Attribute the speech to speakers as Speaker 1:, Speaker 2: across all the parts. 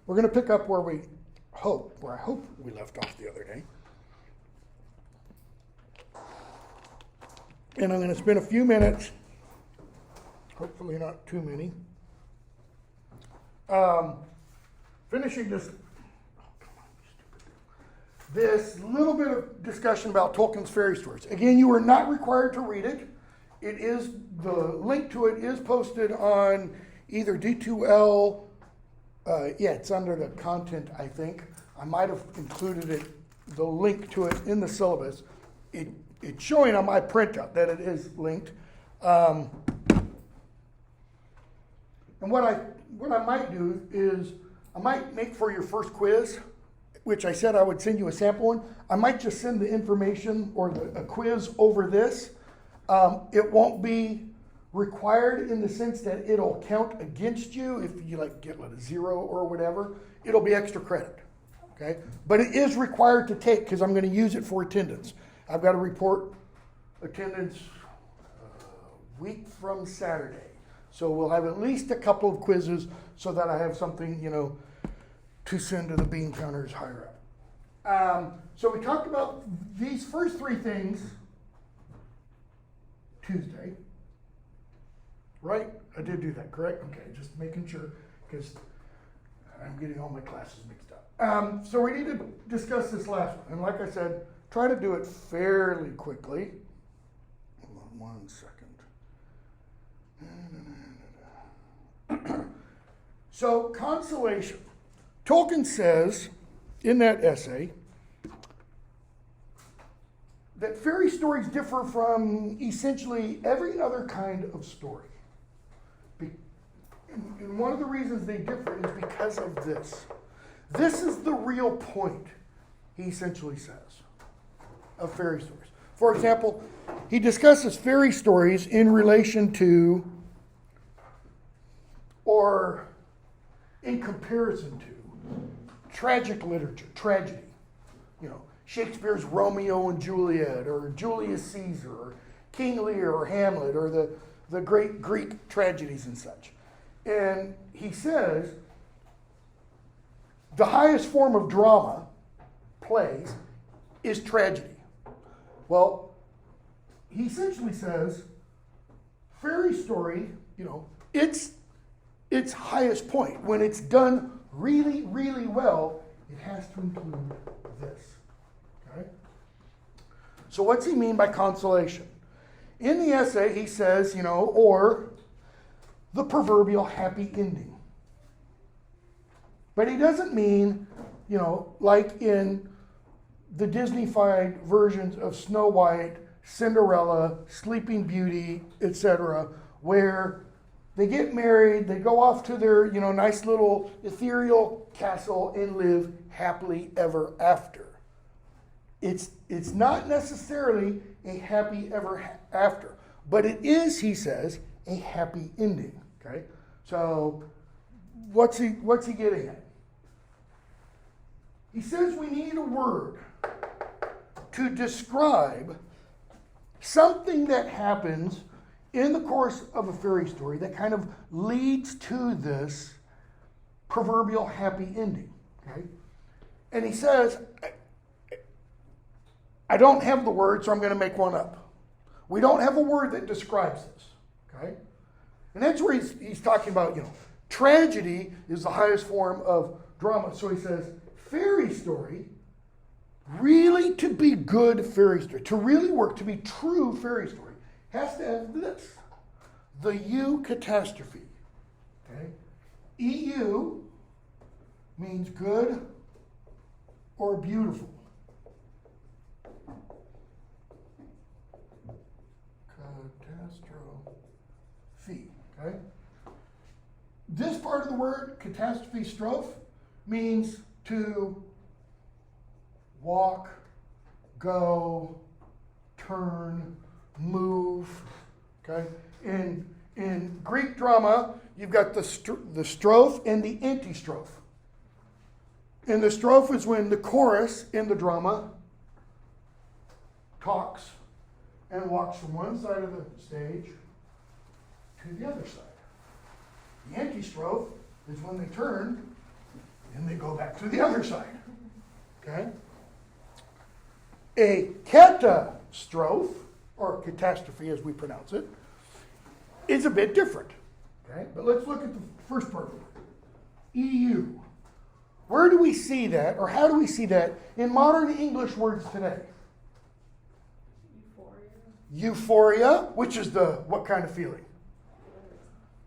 Speaker 1: We're going to pick up where I hope we left off the other day. And I'm going to spend a few minutes, hopefully not too many, finishing this little bit of discussion about Tolkien's fairy stories. Again, you are not required to read it. The link to it is posted on either D2L, it's under the content, I think. I might have included the link to it in the syllabus. It's showing on my printout that it is linked. And what I might do is I might make for your first quiz, which I said I would send you a sample one. I might just send the information or a quiz over this. It won't be required in the sense that it'll count against you if you get a 0 or whatever. It'll be extra credit, okay? But it is required to take because I'm going to use it for attendance. I've got to report attendance a week from Saturday. So we'll have at least a couple of quizzes so that I have something, to send to the bean counters higher up. So we talked about these first three things Tuesday. Right? I did do that, correct? Okay, just making sure because I'm getting all my classes mixed up. So we need to discuss this last one. And like I said, try to do it fairly quickly. Hold on 1 second. So, consolation. Tolkien says in that essay that fairy stories differ from essentially every other kind of story. And one of the reasons they differ is because of this. This is the real point, he essentially says, of fairy stories. For example, he discusses fairy stories in relation to, or in comparison to, tragic literature, tragedy. Shakespeare's Romeo and Juliet, or Julius Caesar, or King Lear, or Hamlet, or the great Greek tragedies and such. And he says the highest form of drama, plays, is tragedy. Well, he essentially says fairy story, its highest point, when it's done really, really well, it has to include this. Okay? So what's he mean by consolation? In the essay, he says, or the proverbial happy ending. But he doesn't mean, like in the Disney-fied versions of Snow White, Cinderella, Sleeping Beauty, etc., where they get married, they go off to their, nice little ethereal castle and live happily ever after. It's not necessarily a happy ever after, but it is, he says, a happy ending. Okay? So what's he getting at? He says we need a word to describe something that happens in the course of a fairy story that kind of leads to this proverbial happy ending. Okay? And he says, I don't have the word, so I'm going to make one up. We don't have a word that describes this. Okay? And that's where he's talking about, tragedy is the highest form of drama. So he says, fairy story, really to be good fairy story, to really work, to be true fairy story, has to have this, the Catastrophe. Okay? EU means good or beautiful. Catastrophe. Okay? This part of the word, catastrophe strophe, means to walk, go, turn, move. Okay? In Greek drama, you've got the strophe and the antistrophe. And the strophe is when the chorus in the drama talks and walks from one side of the stage to the other side. The antistrophe is when they turn and they go back to the other side. Okay? A catastrophe, or catastrophe as we pronounce it, is a bit different. Okay? But let's look at the first part of it. EU. Where do we see that, or how do we see that in modern English words today? Euphoria, which is the what kind of feeling?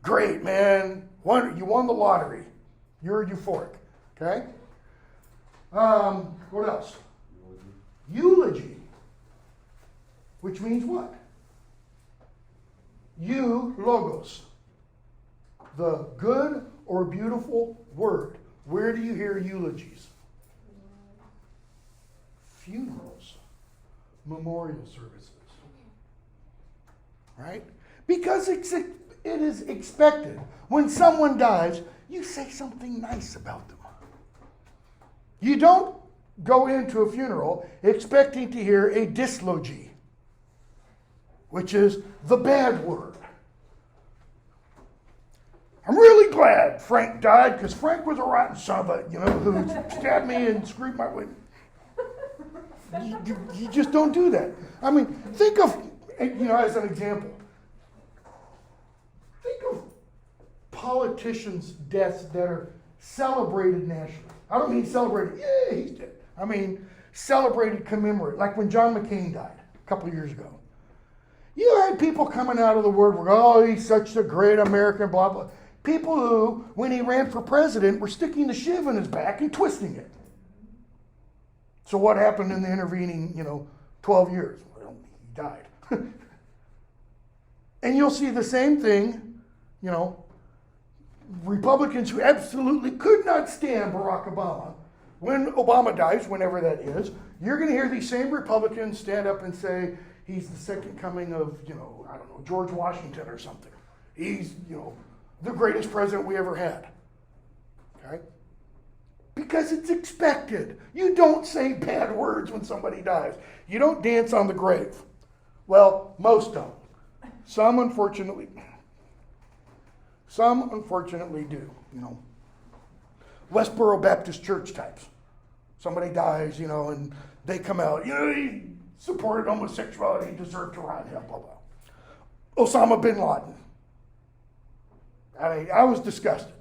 Speaker 1: Great, man. You won the lottery. You're euphoric. Okay? What else? Eulogy. Which means what? Logos. The good or beautiful word. Where do you hear eulogies? Funerals. Memorial services. Right? Because it is expected. When someone dies, you say something nice about them. You don't go into a funeral expecting to hear a dislogy, which is the bad word. I'm really glad Frank died because Frank was a rotten son of a, who stabbed me and screwed my way. You just don't do that. I mean, think of, as an example, think of politicians' deaths that are celebrated nationally. I don't mean celebrated, yeah, he's dead. I mean celebrated, commemorated, like when John McCain died a couple of years ago. You had people coming out of the woodwork, oh, he's such a great American, blah, blah. People who, when he ran for president, were sticking the shiv in his back and twisting it. So what happened in the intervening, 12 years? Well, he died. And you'll see the same thing, Republicans who absolutely could not stand Barack Obama. When Obama dies, whenever that is, you're going to hear these same Republicans stand up and say, he's the second coming of, George Washington or something. He's, the greatest president we ever had. Okay? Because it's expected. You don't say bad words when somebody dies. You don't dance on the grave. Well, most don't. Some unfortunately do, Westboro Baptist Church types. Somebody dies, and they come out, he supported homosexuality, he deserved to rot in hell, blah, blah. Osama bin Laden. I was disgusted.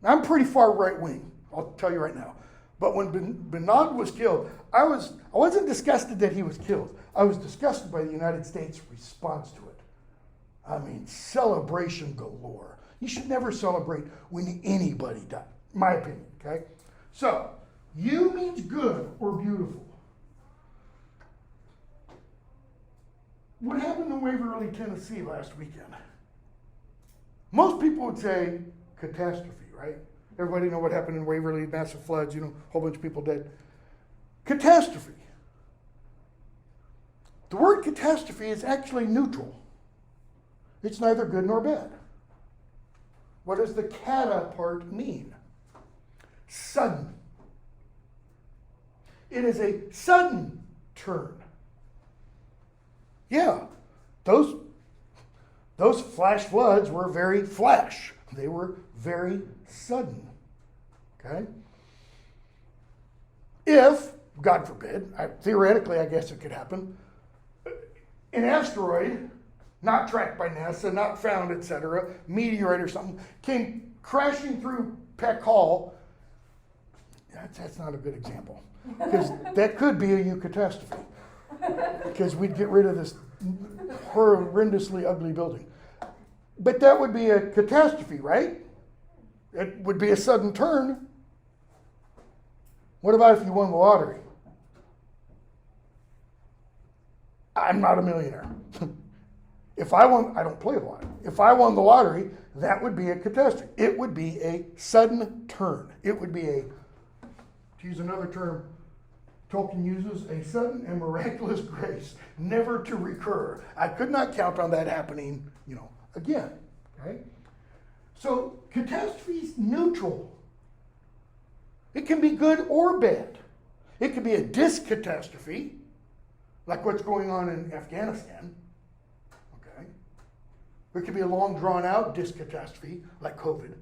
Speaker 1: I'm pretty far right wing, I'll tell you right now. But when bin Laden was killed, I wasn't disgusted that he was killed. I was disgusted by the United States' response to it. I mean, celebration galore. You should never celebrate when anybody died, my opinion, okay? So, you means good or beautiful. What happened in Waverly, Tennessee last weekend? Most people would say catastrophe, right? Everybody know what happened in Waverly, massive floods, a whole bunch of people dead. Catastrophe. The word catastrophe is actually neutral. It's neither good nor bad. What does the cata part mean? Sudden. It is a sudden turn. Yeah, those flash floods were very flash. They were very sudden. Okay? If, God forbid, theoretically I guess it could happen, an asteroid, not tracked by NASA, not found, etc., meteorite or something, came crashing through Peck Hall, that's not a good example. Because that could be a eucatastrophe. Because we'd get rid of this horrendously ugly building. But that would be a catastrophe, right? It would be a sudden turn. What about if you won the lottery? I'm not a millionaire. If I won, I don't play the lottery. If I won the lottery, that would be a catastrophe. It would be a sudden turn. It would be to use another term Tolkien uses, a sudden and miraculous grace, never to recur. I could not count on that happening, again. Okay? So catastrophe is neutral. It can be good or bad. It could be a discatastrophe, like what's going on in Afghanistan. Okay? It could be a long drawn out discatastrophe, like COVID.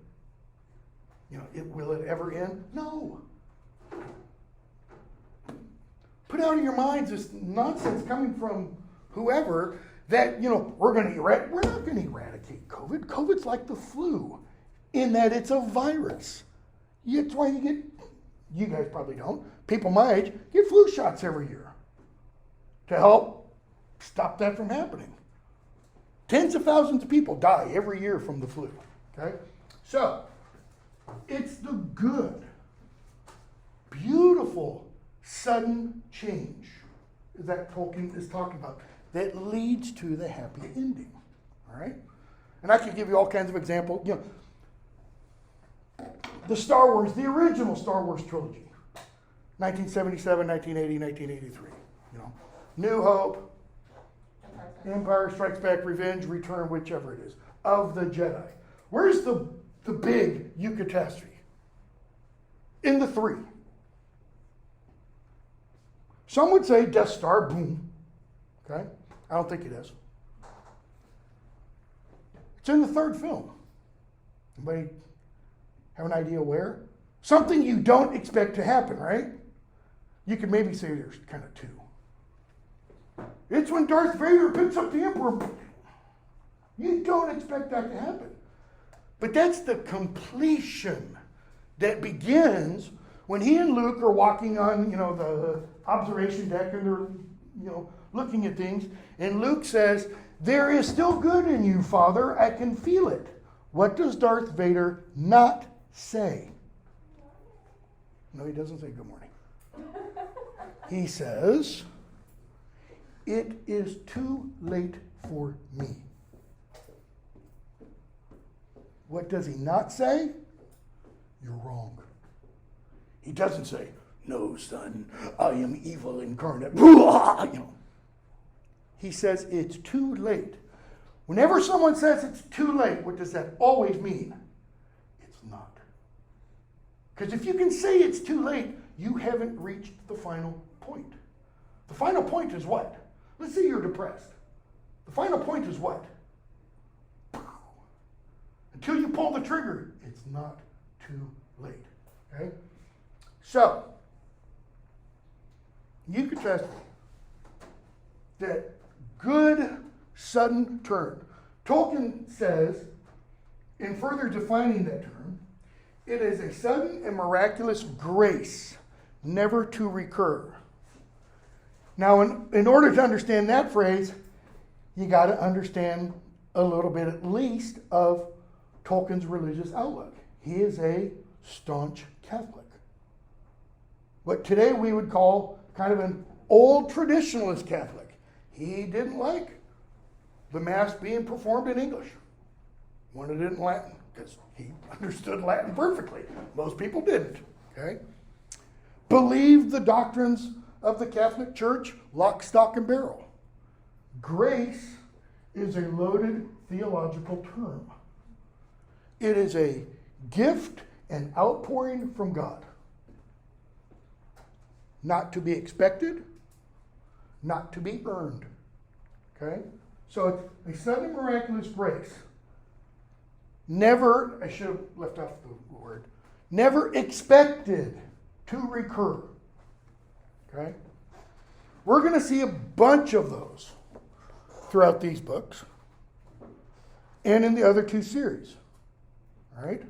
Speaker 1: Will it ever end? No. Put out of your minds this nonsense coming from whoever that, we're not going to eradicate COVID. COVID's like the flu in that it's a virus. That's why you guys probably don't, people my age, get flu shots every year to help stop that from happening. Tens of thousands of people die every year from the flu, okay? So, it's the good, beautiful, sudden change that Tolkien is talking about that leads to the happy ending, all right? And I could give you all kinds of examples. The Star Wars, the original Star Wars trilogy, 1977, 1980, 1983. New Hope, Empire Strikes Back, Revenge, Return, whichever it is, of the Jedi. Where's the big catastrophe? In the 3. Some would say Death Star, boom. Okay? I don't think it is. It's in the 3rd film. Anybody have an idea where? Something you don't expect to happen, right? You could maybe say there's kind of 2. It's when Darth Vader picks up the Emperor. You don't expect that to happen. But that's the completion that begins when he and Luke are walking on, the observation deck and they're, looking at things. And Luke says, "There is still good in you, Father. I can feel it." What does Darth Vader not say? No, he doesn't say good morning. He says, "It is too late for me." What does he not say? You're wrong. He doesn't say, "No, son, I am evil incarnate." He says it's too late. Whenever someone says it's too late, what does that always mean? It's not. Because if you can say it's too late, you haven't reached the final point. The final point is what? Let's say you're depressed. The final point is what? Until you pull the trigger, it's not too late. Okay? So, you could trust that good sudden turn. Tolkien says, in further defining that term, it is a sudden and miraculous grace, never to recur. Now, in order to understand that phrase, you got to understand a little bit at least of Tolkien's religious outlook. He is a staunch Catholic. What today we would call kind of an old traditionalist Catholic. He didn't like the Mass being performed in English. Wanted it in Latin because he understood Latin perfectly. Most people didn't. Okay? Believed the doctrines of the Catholic Church, lock, stock, and barrel. Grace is a loaded theological term. It is a gift and outpouring from God. Not to be expected, not to be earned. Okay? So it's a sudden miraculous grace. Never, I should have left off the word, never expected to recur. Okay? We're going to see a bunch of those throughout these books and in the other 2 series. All right?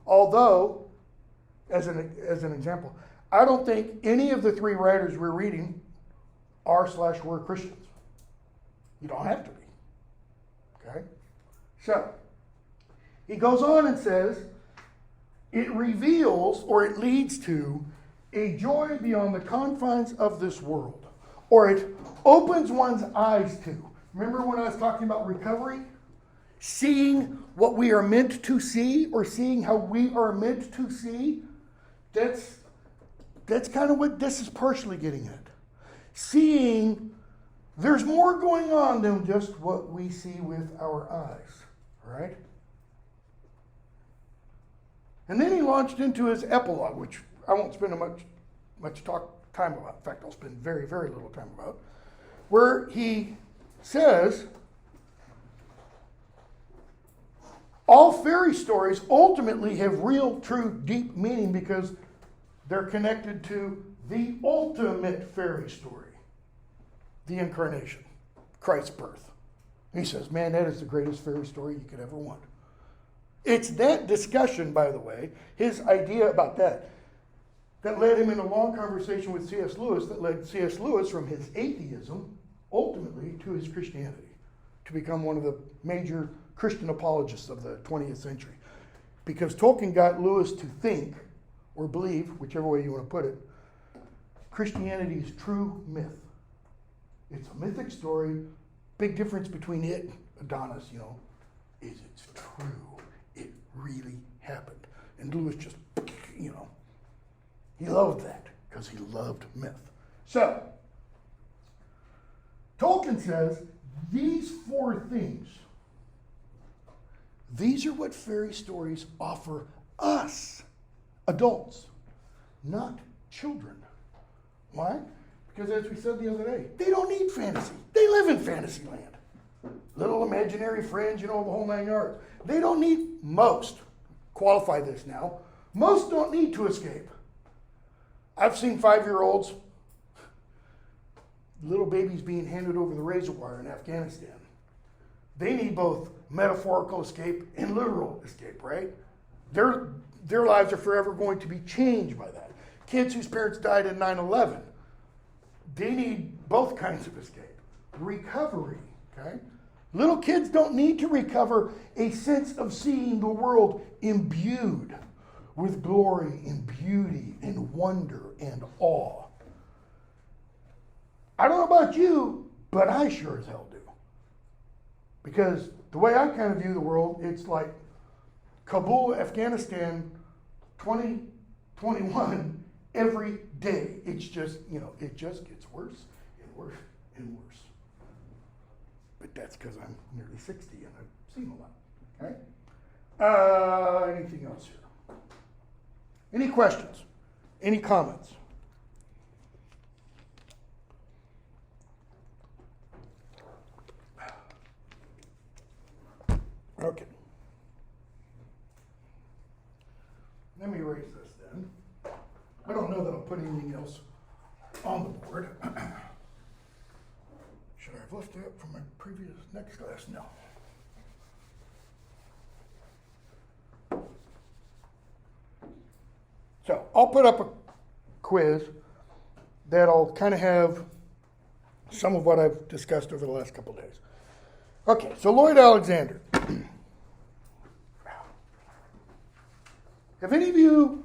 Speaker 1: Although, as an example, I don't think any of the 3 writers we're reading are/were Christians. You don't have to be. Okay? So, he goes on and says, it reveals or it leads to a joy beyond the confines of this world. Or it opens one's eyes to. Remember when I was talking about recovery? Seeing what we are meant to see or seeing how we are meant to see. That's kind of what this is partially getting at. Seeing there's more going on than just what we see with our eyes. All right? And then he launched into his epilogue, which I won't spend much time about. In fact, I'll spend very, very little time about. Where he says, all fairy stories ultimately have real, true, deep meaning because they're connected to the ultimate fairy story, the incarnation, Christ's birth. He says, man, that is the greatest fairy story you could ever want. It's that discussion, by the way, his idea about that led him in a long conversation with C.S. Lewis, that led C.S. Lewis from his atheism, ultimately, to his Christianity, to become one of the major Christian apologists of the 20th century. Because Tolkien got Lewis to think, or believe, whichever way you want to put it, Christianity is true myth. It's a mythic story. Big difference between it, Adonis, is it's true. It really happened. And Lewis just, he loved that because he loved myth. So, Tolkien says these 4 things, these are what fairy stories offer us, adults, not children. Why? Because as we said the other day, they don't need fantasy. They live in fantasy land. Little imaginary friends, the whole 9 yards. They don't need, most, qualify this now, most don't need to escape. I've seen 5-year-olds, little babies being handed over the razor wire in Afghanistan. They need both metaphorical escape and literal escape, right? Their lives are forever going to be changed by that. Kids whose parents died in 9/11, they need both kinds of escape. Recovery, okay? Little kids don't need to recover a sense of seeing the world imbued with glory and beauty and wonder and awe. I don't know about you, but I sure as hell do. Because the way I kind of view the world, it's like Kabul, Afghanistan, 2021, every day. It's just, it just gets worse and worse and worse. But that's because I'm nearly 60 and I've seen a lot. Okay? Anything else here? Any questions? Any comments? Okay. Let me erase this then. I don't know that I'll put anything else on the board. Should I have left that from my previous next class? No. So I'll put up a quiz that'll kind of have some of what I've discussed over the last couple of days. Okay, so Lloyd Alexander. Have any of you,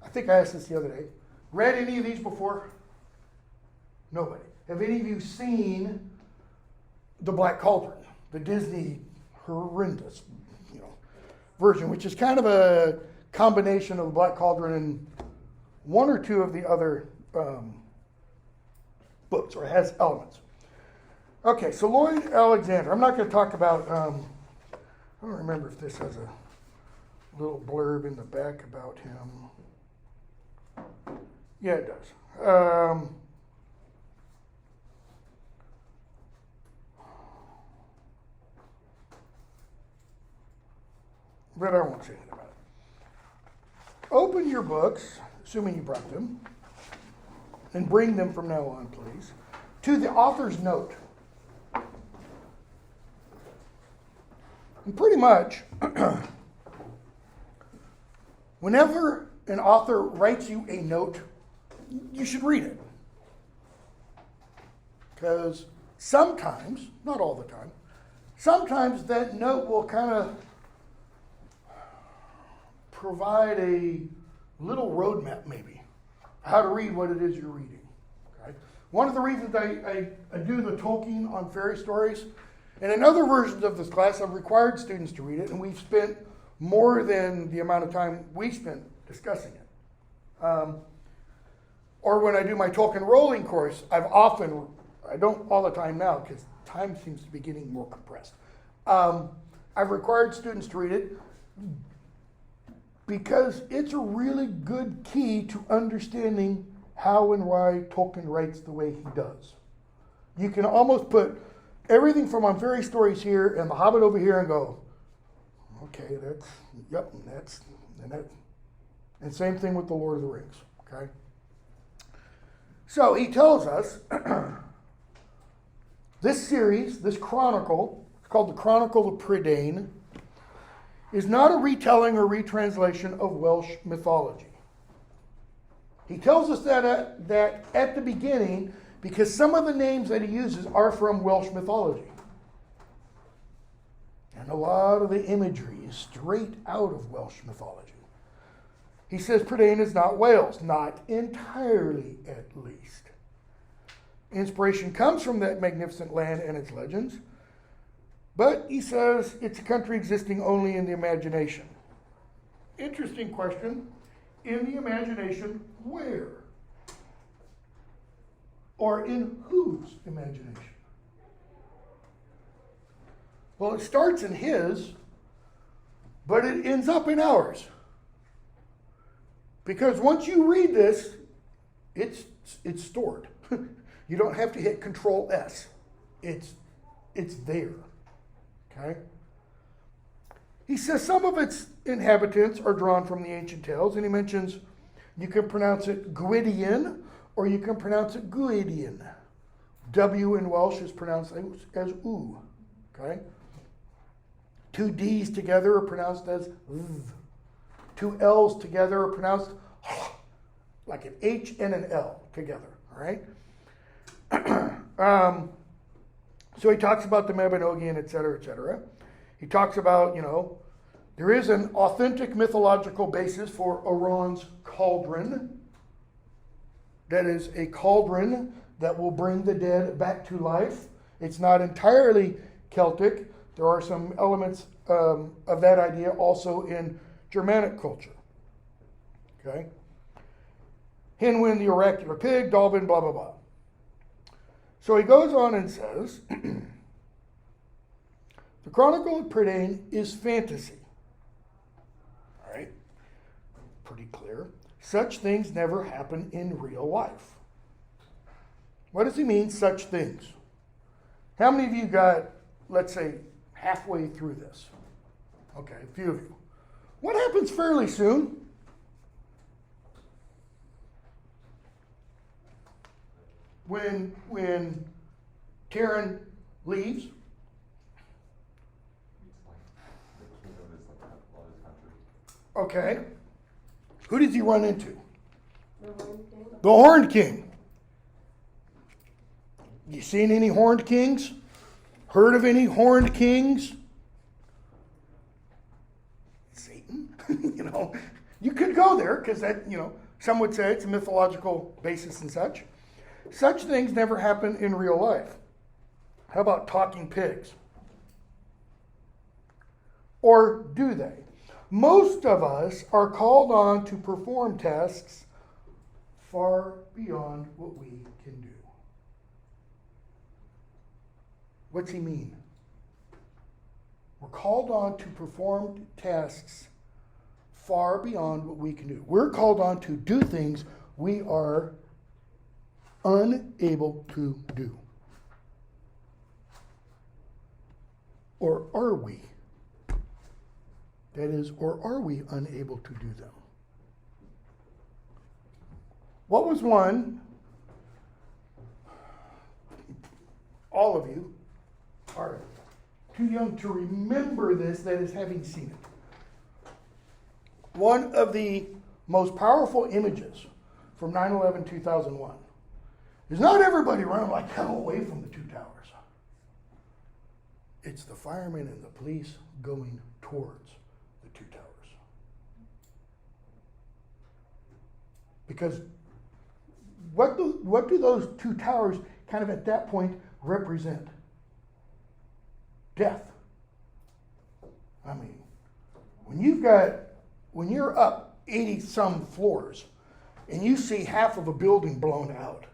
Speaker 1: I think I asked this the other day, read any of these before? Nobody. Have any of you seen The Black Cauldron, the Disney horrendous, version, which is kind of a combination of The Black Cauldron and 1 or 2 of the other books, or has elements. Okay, so Lloyd Alexander. I'm not going to talk about, I don't remember if this has a little blurb in the back about him. Yeah, it does. But I won't say anything about it. Open your books, assuming you brought them, and bring them from now on, please, to the author's note. And pretty much, whenever an author writes you a note, you should read it. Because sometimes, not all the time, sometimes that note will kind of provide a little roadmap, maybe, how to read what it is you're reading. Okay? One of the reasons I do the Tolkien on fairy stories, and in other versions of this class, I've required students to read it, and we've spent more than the amount of time we spent discussing it. Or when I do my Tolkien rolling course, I don't all the time now, because time seems to be getting more compressed. I've required students to read it because it's a really good key to understanding how and why Tolkien writes the way he does. You can almost put everything from on fairy stories here and The Hobbit over here and go, Okay, and same thing with the Lord of the Rings, okay? So he tells us this series, this chronicle, it's called the Chronicle of Prydain, is not a retelling or retranslation of Welsh mythology. He tells us that at the beginning because some of the names that he uses are from Welsh mythology. And a lot of the imagery is straight out of Welsh mythology. He says Prydain is not Wales, not entirely at least. Inspiration comes from that magnificent land and its legends, but he says it's a country existing only in the imagination. Interesting question. In the imagination, where? Or in whose imagination? Well, it starts in his, but it ends up in ours. Because once you read this, it's stored. You don't have to hit Control S. It's there. Okay? He says some of its inhabitants are drawn from the ancient tales, and he mentions you can pronounce it Gwydion or you can pronounce it Gwydion. W in Welsh is pronounced as U. Okay? Two D's together are pronounced as Z. Two L's together are pronounced like an H and an L together. All right? So he talks about the Mabinogion, etc., etc. He talks about, there is an authentic mythological basis for Iran's cauldron. That is a cauldron that will bring the dead back to life. It's not entirely Celtic. There are some elements of that idea also in Germanic culture. Okay? Hinwin, the oracular pig, Dalbin, blah, blah, blah. So he goes on and says, the Chronicle of Prydain is fantasy. All right? Pretty clear. Such things never happen in real life. What does he mean, such things? How many of you got, let's say, halfway through this? Okay, a few of you. What happens fairly soon? When Taryn leaves? Okay. Who does he run into? The Horned King. You seen any Horned Kings? Heard of any Horned Kings? Satan? You could go there because that, some would say it's a mythological basis and such. Such things never happen in real life. How about talking pigs? Or do they? Most of us are called on to perform tasks far beyond what we can do. What's he mean? We're called on to perform tasks far beyond what we can do. We're called on to do things we are unable to do. Or are we? That is, or are we unable to do them? What was one, all of you are too young to remember this, that is having seen it. One of the most powerful images from 9/11/2001 is not everybody running like hell away from the two towers. It's the firemen and the police going towards the two towers. Because what do those two towers kind of at that point represent? Death. I mean, when you're up 80 some floors and you see half of a building blown out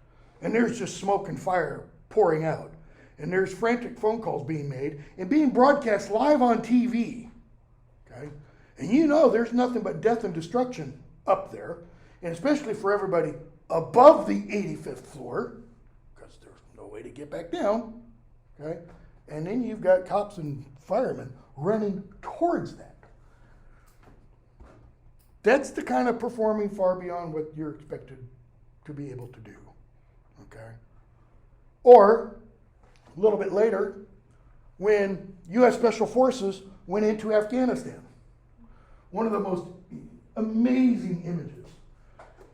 Speaker 1: and there's just smoke and fire pouring out and there's frantic phone calls being made and being broadcast live on TV, okay? And there's nothing but death and destruction up there, and especially for everybody above the 85th floor, because there's no way to get back down, okay? And then you've got cops and firemen running towards that. That's the kind of performing far beyond what you're expected to be able to do. Okay? Or, a little bit later, when U.S. Special Forces went into Afghanistan. One of the most amazing images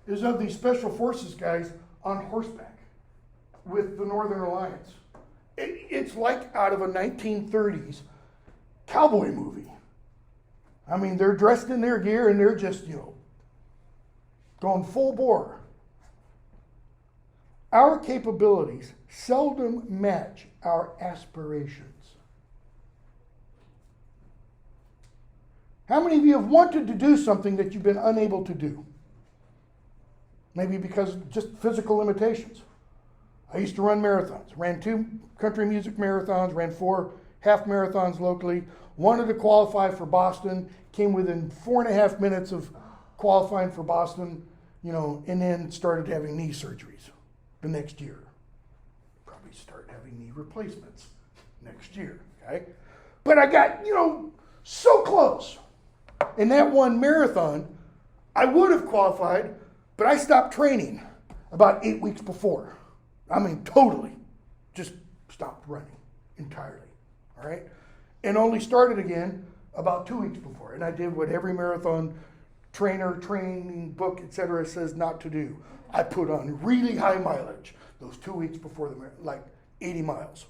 Speaker 1: is of these Special Forces guys on horseback with the Northern Alliance. It's like out of a 1930s cowboy movie. I mean, they're dressed in their gear and they're just, going full bore. Our capabilities seldom match our aspirations. How many of you have wanted to do something that you've been unable to do? Maybe because of just physical limitations. I used to run marathons. Ran 2 country music marathons, ran 4 half marathons locally. Wanted to qualify for Boston, came within 4.5 minutes of qualifying for Boston, and then started having knee surgeries the next year. Probably start having knee replacements next year, okay? But I got, so close. In that one marathon, I would have qualified, but I stopped training about 8 weeks before. I mean, totally. Just stopped running entirely, all right? And only started again about 2 weeks before. And I did what every marathon trainer, training book, etc. says not to do. I put on really high mileage those 2 weeks before the marathon, like 80 miles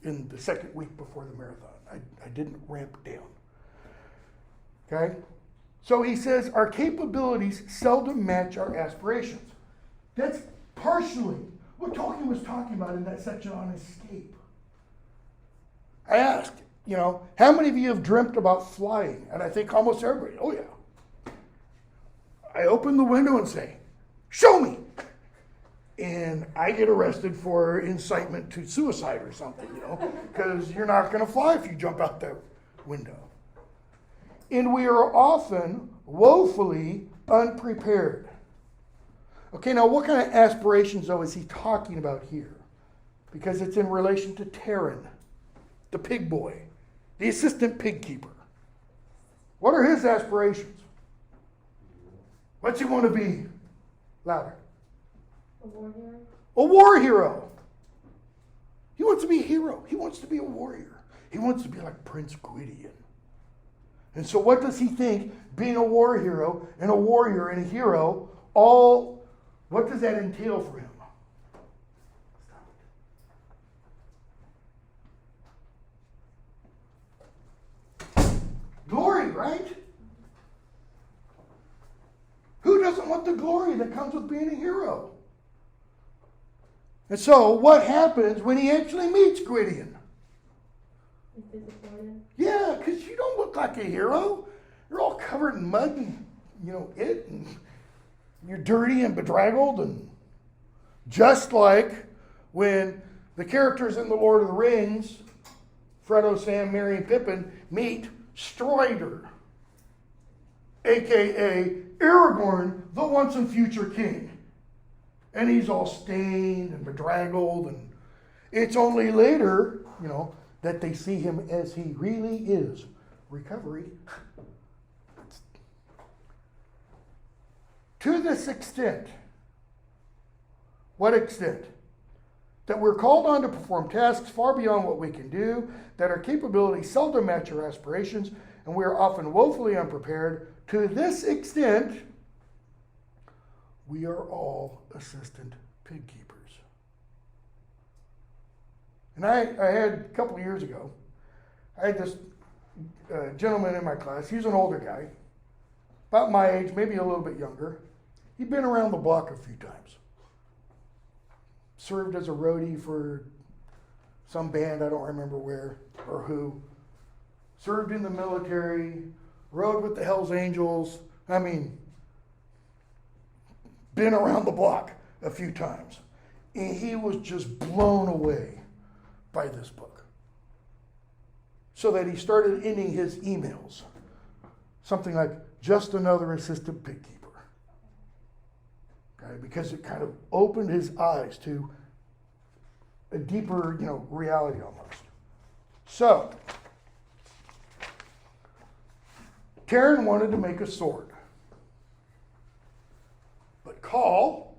Speaker 1: in the second week before the marathon. I didn't ramp down. Okay? So he says our capabilities seldom match our aspirations. That's partially what Tolkien was talking about in that section on escape. I asked, how many of you have dreamt about flying? And I think almost everybody, oh yeah. I open the window and say, show me. And I get arrested for incitement to suicide or something, because you're not going to fly if you jump out that window. And we are often woefully unprepared. Okay, now what kind of aspirations, though, is he talking about here? Because it's in relation to Terran, the pig boy, the assistant pig keeper. What are his aspirations? What's he want to be? Louder.
Speaker 2: A war hero?
Speaker 1: A war hero. He wants to be a hero. He wants to be a warrior. He wants to be like Prince Gwydion. And so what does he think being a war hero and a warrior and a hero, what does that entail for him? Glory, right? Who doesn't want the glory that comes with being a hero? And so what happens when he actually meets Gwydion?
Speaker 2: He's disappointed.
Speaker 1: Yeah, because you don't look like a hero. You're all covered in mud and, and you're dirty and bedraggled. And just like when the characters in The Lord of the Rings, Frodo, Sam, Merry, and Pippin, meet Strider, a.k.a. Aragorn, the once and future king. And he's all stained and bedraggled. And it's only later, that they see him as he really is. Recovery. To this extent, what extent? That we're called on to perform tasks far beyond what we can do, that our capabilities seldom match our aspirations, and we are often woefully unprepared. To this extent, we are all assistant pig keepers. And I had a couple of years ago, I had this gentleman in my class. He's an older guy, about my age, maybe a little bit younger. He'd been around the block a few times. Served as a roadie for some band, I don't remember where or who. Served in the military, rode with the Hells Angels. I mean, been around the block a few times. And he was just blown away by this book. So that he started ending his emails. Something like, just another assistant pig keeper. Okay, because it kind of opened his eyes to a deeper, reality almost. So, Terran wanted to make a sword. Call,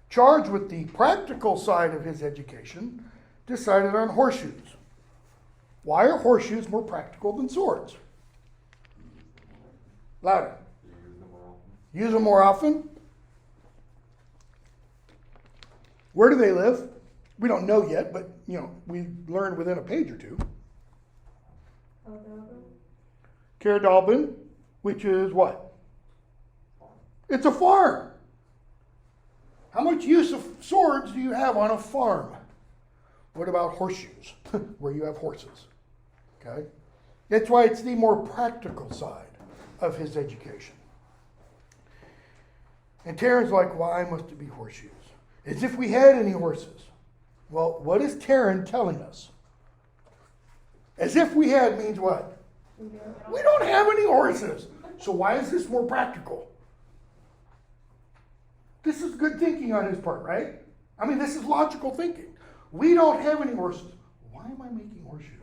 Speaker 1: charged with the practical side of his education, decided on horseshoes. Why are horseshoes more practical than swords? Louder. Use them more often. Where do they live? We don't know yet, but we learned within a page or two. Caradalbin, which is what? It's a farm. How much use of swords do you have on a farm? What about horseshoes, where you have horses? Okay? That's why it's the more practical side of his education. And Taryn's like, why must it be horseshoes? As if we had any horses. Well, what is Taryn telling us? As if we had means what? We don't have any horses. So why is this more practical? This is good thinking on his part, right? I mean, this is logical thinking. We don't have any horses. Why am I making horseshoes?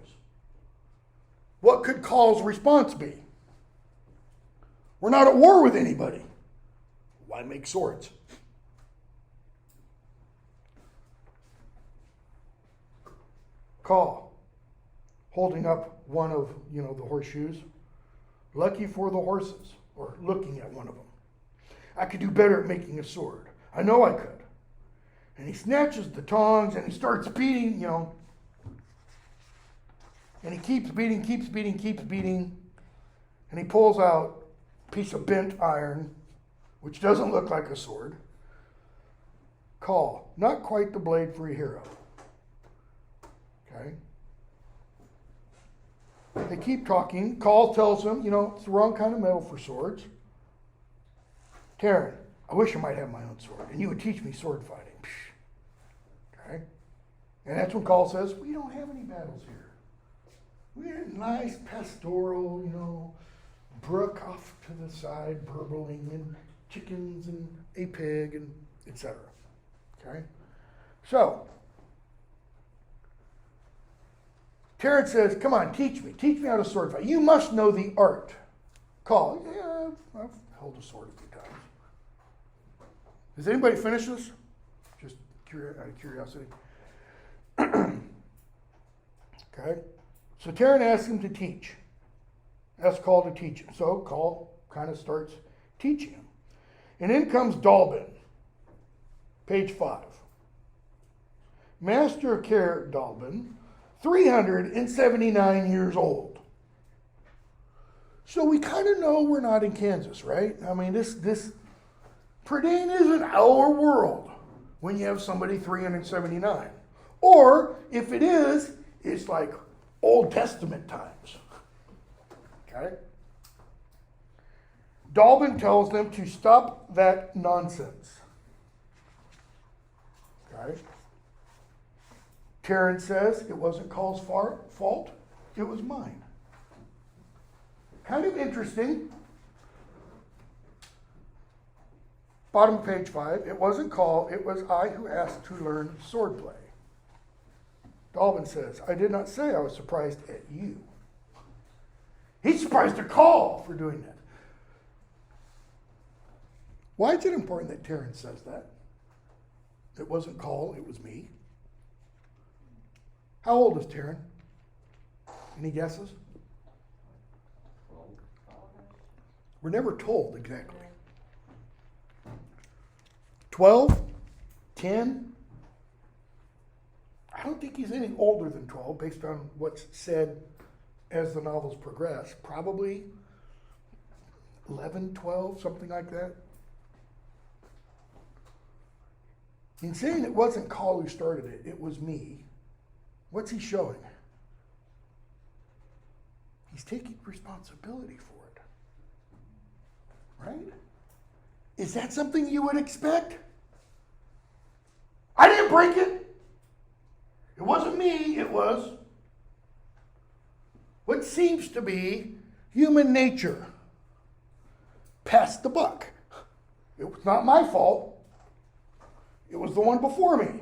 Speaker 1: What could Call's response be? We're not at war with anybody. Why make swords? Call, holding up one of, the horseshoes. Lucky for the horses, or looking at one of them. I could do better at making a sword. I know I could. And he snatches the tongs and he starts beating, and he keeps beating, and he pulls out a piece of bent iron, which doesn't look like a sword. Call, not quite the blade for a hero. Okay? They keep talking. Call tells him, it's the wrong kind of metal for swords. Taryn, I wish I might have my own sword, and you would teach me sword fighting. Okay? And that's when Call says, we don't have any battles here. We're a nice pastoral, brook off to the side, burbling, and chickens, and a pig, and etc. Okay? So, Taryn says, come on, teach me how to sword fight. You must know the art. Call, yeah, I've held a sword a few times. Has anybody finished this? Just out of curiosity. Okay. So Taryn asks him to teach. Asks Call to teach him. So Call kind of starts teaching him. And in comes Dalbin. Page 5. Master of Care Dalbin, 379 years old. So we kind of know we're not in Kansas, right? I mean, this Prydain isn't our world when you have somebody 379. Or if it is, it's like Old Testament times. Okay? Dalbin tells them to stop that nonsense. Okay? Taryn says it wasn't Call's fault, it was mine. Kind of interesting. Bottom of page 5, it wasn't Call, it was I who asked to learn swordplay. Dalbin says, I did not say I was surprised at you. He's surprised at Call for doing that. Why is it important that Taryn says that? It wasn't Call, it was me. How old is Taryn? Any guesses? We're never told exactly. 12? 10? I don't think he's any older than 12 based on what's said as the novels progress. Probably 11, 12, something like that. In saying it wasn't Call who started it, it was me. What's he showing? He's taking responsibility for it. Right? Is that something you would expect? I didn't break it. It wasn't me, it was what seems to be human nature. Pass the buck. It was not my fault. It was the one before me.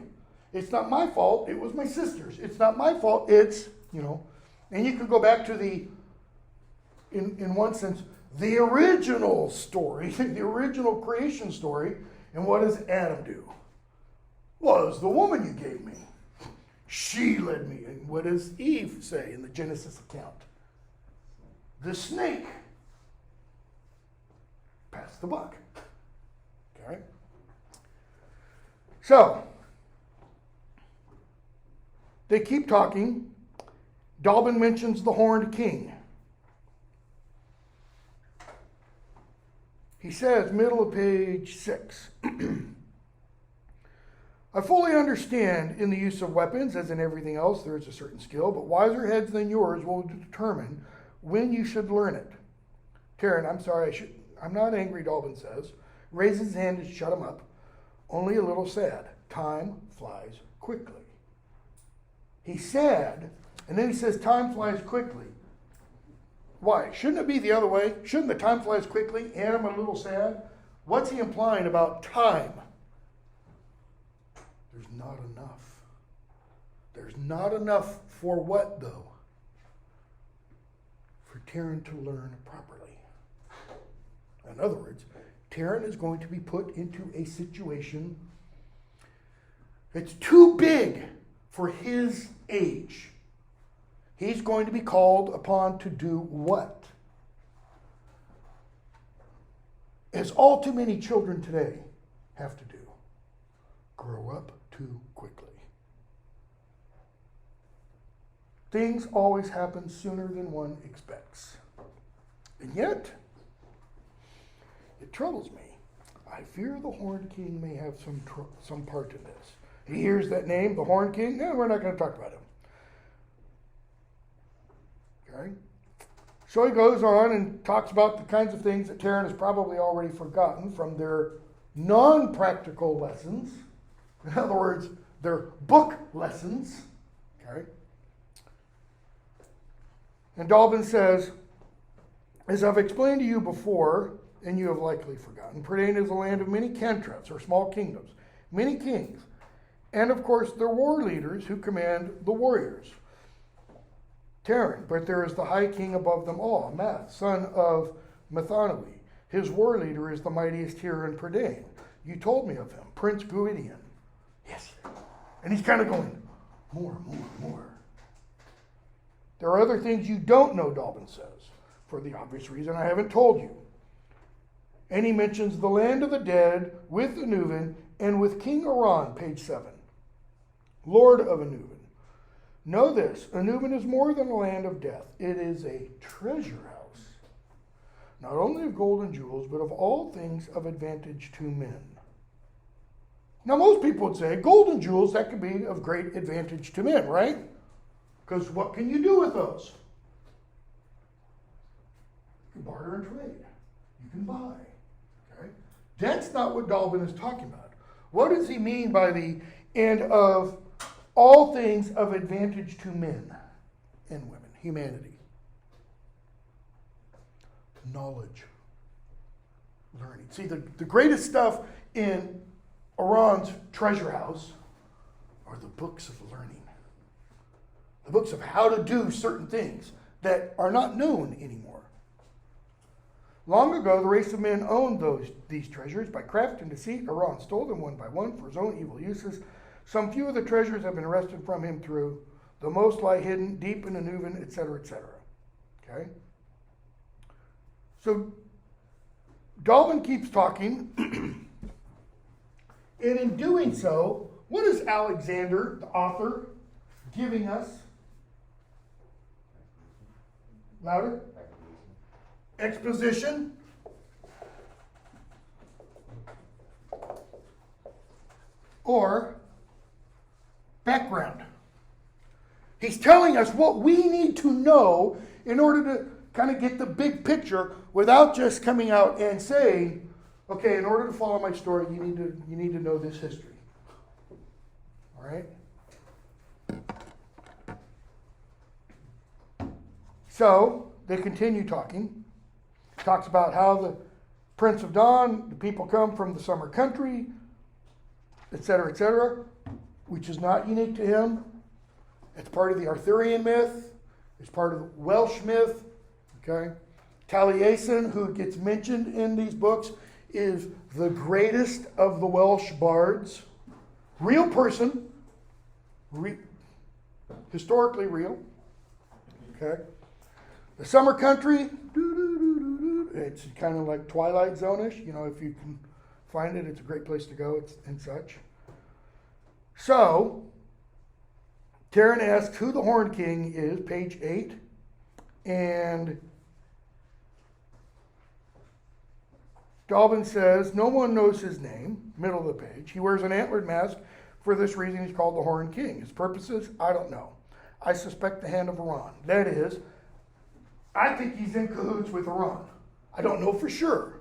Speaker 1: It's not my fault. It was my sister's. It's not my fault. It's, and you could go back to in one sense, the original story, the original creation story, And what does Adam do? Well, it was the woman you gave me. She led me. And what does Eve say in the Genesis account? The snake passed the buck. Okay? So, they keep talking. Dalbin mentions the horned king. He says, middle of page 6, I fully understand in the use of weapons, as in everything else, there is a certain skill, but wiser heads than yours will determine when you should learn it. Taryn, I'm sorry, I'm not angry, Dalbin says. Raises his hand to shut him up. Only a little sad. Time flies quickly. He's sad, and then he says time flies quickly. Why? Shouldn't it be the other way? Shouldn't the time flies quickly and I'm a little sad? What's he implying about time? There's not enough. There's not enough for what, though? For Taryn to learn properly. In other words, Taryn is going to be put into a situation that's too big for his age. He's going to be called upon to do what? As all too many children today have to do. Grow up too quickly. Things always happen sooner than one expects. And yet, it troubles me. I fear the Horned King may have some part in this. He hears that name, the Horned King. No, we're not going to talk about him. Okay? So he goes on and talks about the kinds of things that Taryn has probably already forgotten from their non-practical lessons. In other words, their book lessons. Okay? And Dalbin says, as I've explained to you before, and you have likely forgotten, Prydain is a land of many cantrefs, or small kingdoms, many kings, and of course their war leaders who command the warriors. Taryn, but there is the high king above them all, Math, son of Methonoe. His war leader is the mightiest here in Prydain. You told me of him, Prince Guidian. Yes. And he's kind of going, more. There are other things you don't know, Dalbin says, for the obvious reason I haven't told you. And he mentions the land of the dead with Anuvin and with King Aran, page 7, Lord of Anuvin. Know this, Anuvin is more than a land of death. It is a treasure house, not only of gold and jewels, but of all things of advantage to men. Now, most people would say, gold and jewels, that could be of great advantage to men, right? Because what can you do with those? You can barter and trade. You can buy. Okay? That's not what Dalbin is talking about. What does he mean by the and of all things of advantage to men and women, humanity? Knowledge. Learning. See, the greatest stuff in Aran's treasure house are the books of learning. The books of how to do certain things that are not known anymore. Long ago, the race of men owned these treasures. By craft and deceit, Aran stole them one by one for his own evil uses. Some few of the treasures have been wrested from him through. The most lie hidden deep in Anuvin, etc., etc. Okay? So, Dalbin keeps talking. And in doing so, what is Alexander, the author, giving us? Louder? Exposition. Or background. He's telling us what we need to know in order to kind of get the big picture without just coming out and saying, okay, in order to follow my story, you need to know this history. All right? So, they continue talking. Talks about how the Prince of Dawn, the people come from the summer country, etc., which is not unique to him. It's part of the Arthurian myth. It's part of the Welsh myth. Okay? Taliesin, who gets mentioned in these books, is the greatest of the Welsh bards. Real person, historically real. Okay. The summer country, it's kind of like Twilight Zone-ish. You know, if you can find it, it's a great place to go and such. So, Taryn asks who the Horn King is, page 8. And Dalvin says, no one knows his name, middle of the page. He wears an antlered mask. For this reason, he's called the Horn King. His purposes, I don't know. I suspect the hand of Iran. That is, I think he's in cahoots with Iran. I don't know for sure.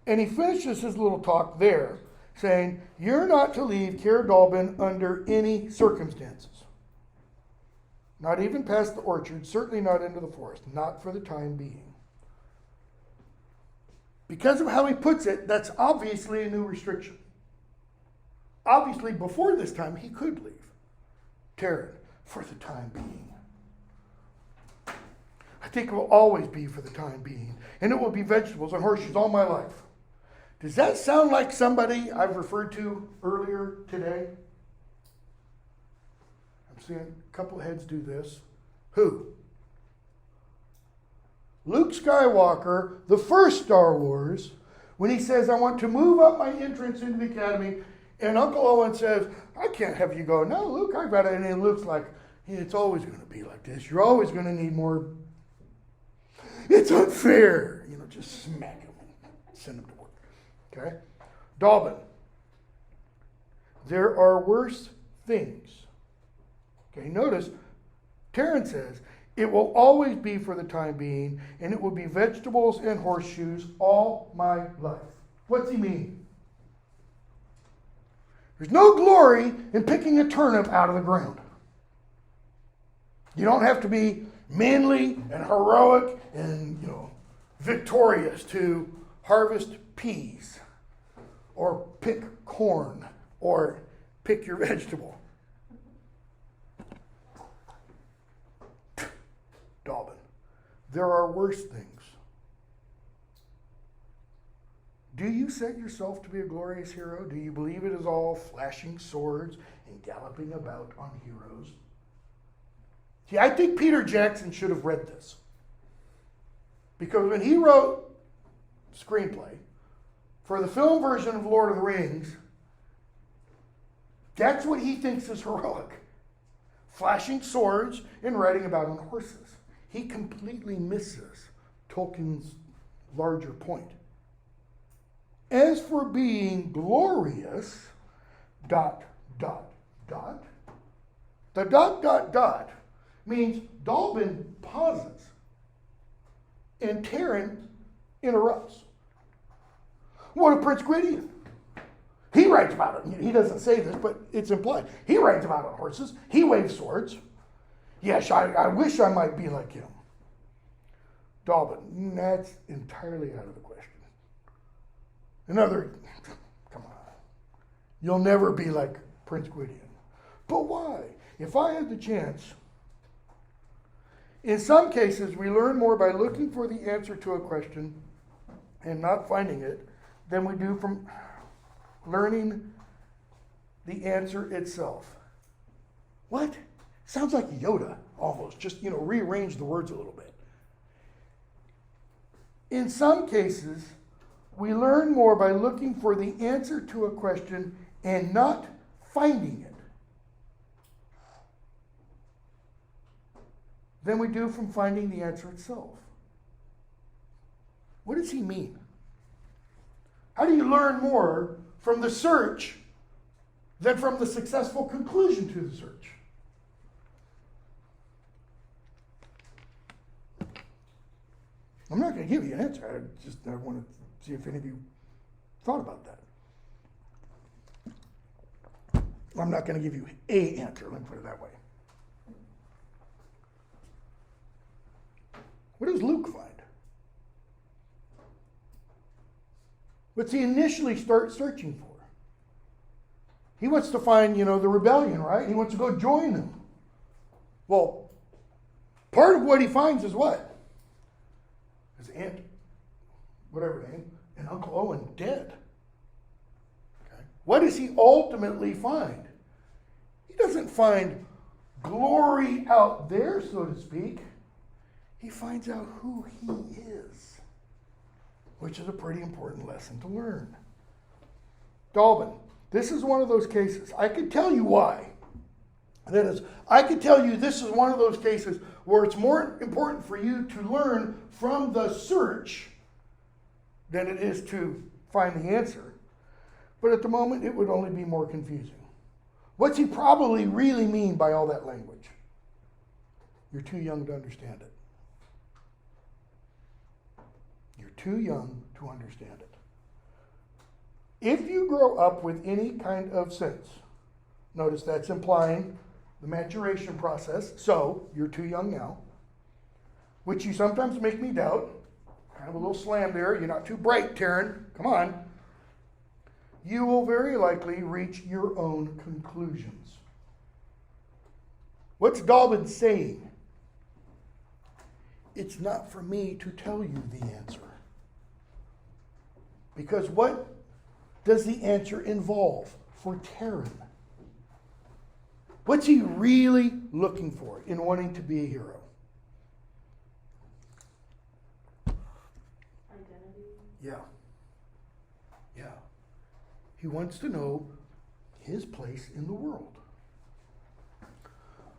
Speaker 1: And he finishes his little talk there, saying, you're not to leave Caer Dallben under any circumstances. Not even past the orchard, certainly not into the forest, not for the time being. Because of how he puts it, that's obviously a new restriction. Obviously, before this time, he could leave. Taryn, for the time being. I think it will always be for the time being. And it will be vegetables and horseshoes all my life. Does that sound like somebody I've referred to earlier today? I'm seeing a couple of heads do this. Who? Luke Skywalker, the first Star Wars, when he says, I want to move up my entrance into the academy, and Uncle Owen says, I can't have you go, no, Luke, I've got it. And it looks like, it's always going to be like this. You're always going to need more. It's unfair. You know, just smack him and send him to work. Okay? Dalvin. There are worse things. Okay, notice, Taryn says, it will always be for the time being, and it will be vegetables and horseshoes all my life. What's he mean? There's no glory in picking a turnip out of the ground. You don't have to be manly and heroic and, victorious to harvest peas or pick corn or pick your vegetable. Dalvin, there are worse things. Do you set yourself to be a glorious hero? Do you believe it is all flashing swords and galloping about on heroes? See, I think Peter Jackson should have read this. Because when he wrote screenplay for the film version of Lord of the Rings, that's what he thinks is heroic. Flashing swords and riding about on horses. He completely misses Tolkien's larger point. As for being glorious, ... The ... means Dalvin pauses and Taryn interrupts. What of Prince Gwydion? He writes about it. He doesn't say this, but it's implied. He writes about it on horses. He waves swords. Yes, I wish I might be like him. Dalvin, that's entirely out of the question. Come on. You'll never be like Prince Gwydion. But why? If I had the chance, in some cases, we learn more by looking for the answer to a question and not finding it than we do from learning the answer itself. What? Sounds like Yoda, almost. Just, rearrange the words a little bit. In some cases, we learn more by looking for the answer to a question and not finding it than we do from finding the answer itself. What does he mean? How do you learn more from the search than from the successful conclusion to the search? I'm not going to give you an answer. I want to see if any of you thought about that. I'm not going to give you a answer. Let me put it that way. What does Luke find? What's he initially start searching for? He wants to find, the rebellion, right? He wants to go join them. Well, part of what he finds is what? His Aunt, whatever name, and Uncle Owen dead. Okay. What does he ultimately find? He doesn't find glory out there, so to speak. He finds out who he is, which is a pretty important lesson to learn. Dalbin, this is one of those cases. I could tell you why. That is, I could tell you this is one of those cases where it's more important for you to learn from the search than it is to find the answer. But at the moment, it would only be more confusing. What's he probably really mean by all that language? You're too young to understand it. You're too young to understand it. If you grow up with any kind of sense, notice that's implying the maturation process, so you're too young now, which you sometimes make me doubt. Kind of a little slam there. You're not too bright, Taryn. Come on. You will very likely reach your own conclusions. What's Dalbin saying? It's not for me to tell you the answer. Because what does the answer involve for Taryn? What's he really looking for in wanting to be a hero?
Speaker 2: Identity.
Speaker 1: Yeah. Yeah. He wants to know his place in the world.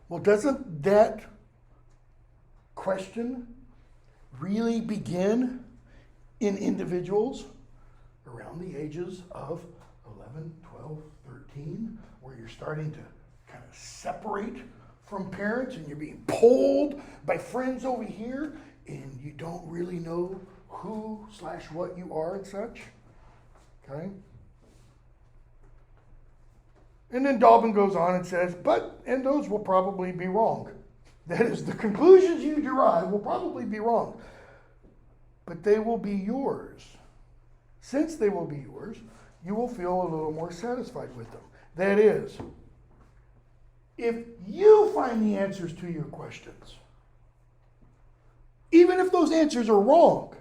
Speaker 1: Well, doesn't that question really begin in individuals around the ages of 11, 12, 13, where you're starting to kind of separate from parents and you're being pulled by friends over here and you don't really know who/what you are and such? Okay? And then Dalbin goes on and says, and those will probably be wrong. That is, the conclusions you derive will probably be wrong. But they will be yours. Since they will be yours, you will feel a little more satisfied with them. That is, if you find the answers to your questions, even if those answers are wrong,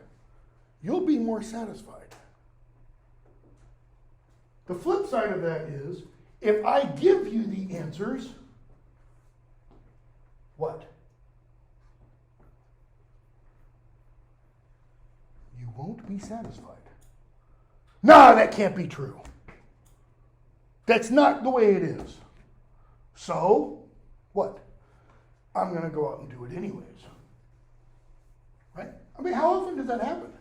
Speaker 1: you'll be more satisfied. The flip side of that is, if I give you the answers, what? You won't be satisfied. Nah, that can't be true. That's not the way it is. So, what? I'm going to go out and do it anyways. Right? I mean, how often does that happen?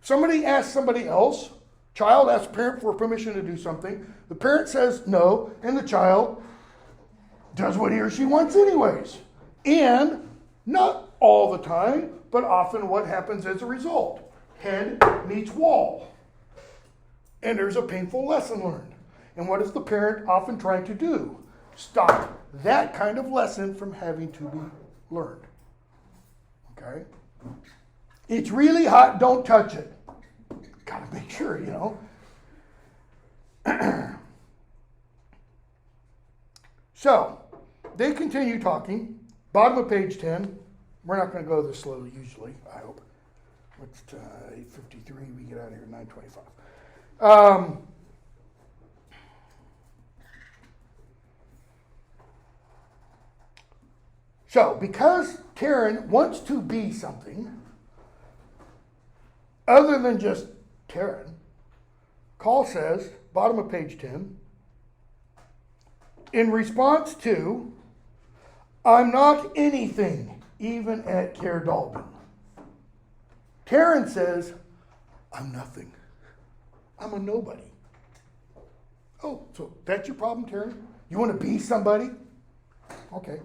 Speaker 1: Somebody asks somebody else, child asks parent for permission to do something, the parent says no, and the child does what he or she wants anyways. And not all the time, but often what happens as a result? Head meets wall. And there's a painful lesson learned. And what is the parent often trying to do? Stop that kind of lesson from having to be learned. Okay? It's really hot, don't touch it. Gotta make sure, you know. So, they continue talking. Bottom of page 10. We're not going to go this slowly usually, I hope. What's 8:53? We get out of here at 9:25. So, because Taryn wants to be something other than just Taryn, Call says, bottom of page 10, in response to, I'm not anything, even at Caer Dalbin. Taryn says, I'm nothing. I'm a nobody. Oh, so that's your problem, Taryn? You want to be somebody? Okay.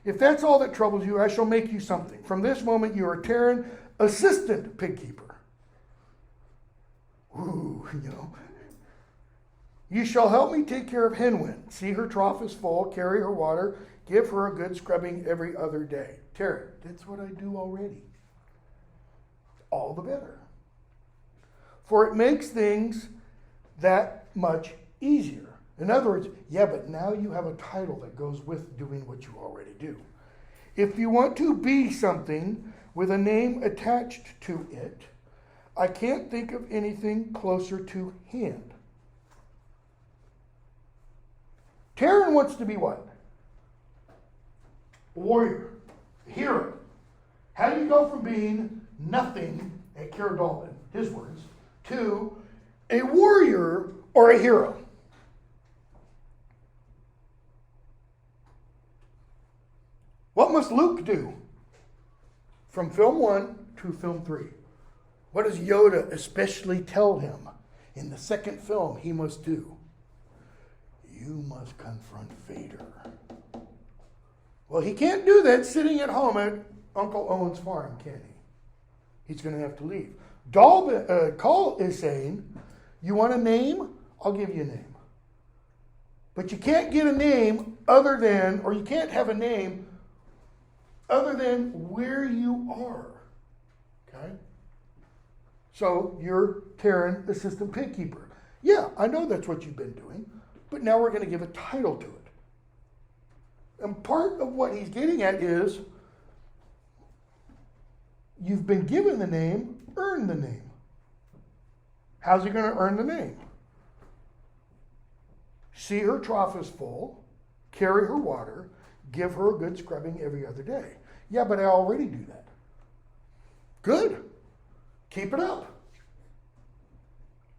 Speaker 1: If that's all that troubles you, I shall make you something. From this moment, you are Taryn, assistant pig keeper. Ooh, you know. You shall help me take care of Henwin. See her trough is full, carry her water, give her a good scrubbing every other day. Taryn, that's what I do already. All the better. For it makes things that much easier. In other words, yeah, but now you have a title that goes with doing what you already do. If you want to be something, with a name attached to it. I can't think of anything closer to hand. Taryn wants to be what? A warrior, a hero. How do you go from being nothing at Cara Dalton, his words, to a warrior or a hero? What must Luke do from film 1 to film 3? What does Yoda especially tell him in the second film he must do? You must confront Vader. Well, he can't do that sitting at home at Uncle Owen's farm, can he? He's going to have to leave. Call is saying, you want a name? I'll give you a name. But you can't get a name other than, or you can't have a name other than where you are. Okay? So you're Taryn, assistant pig keeper. Yeah, I know that's what you've been doing, but now we're going to give a title to it. And part of what he's getting at is, you've been given the name, earn the name. How's he going to earn the name? See her trough is full, carry her water, give her a good scrubbing every other day. Yeah, but I already do that. Good. Keep it up.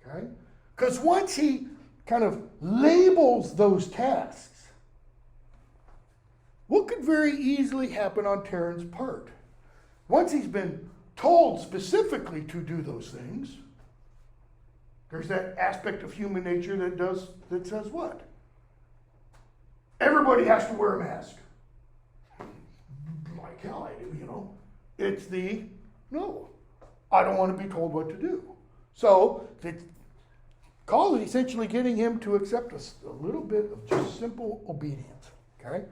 Speaker 1: Okay? Because once he kind of labels those tasks, what could very easily happen on Taryn's part? Once he's been told specifically to do those things, there's that aspect of human nature that says what? Everybody has to wear a mask. Like hell I do, you know. It's no, I don't want to be told what to do. So the call is essentially getting him to accept a little bit of just simple obedience. Okay?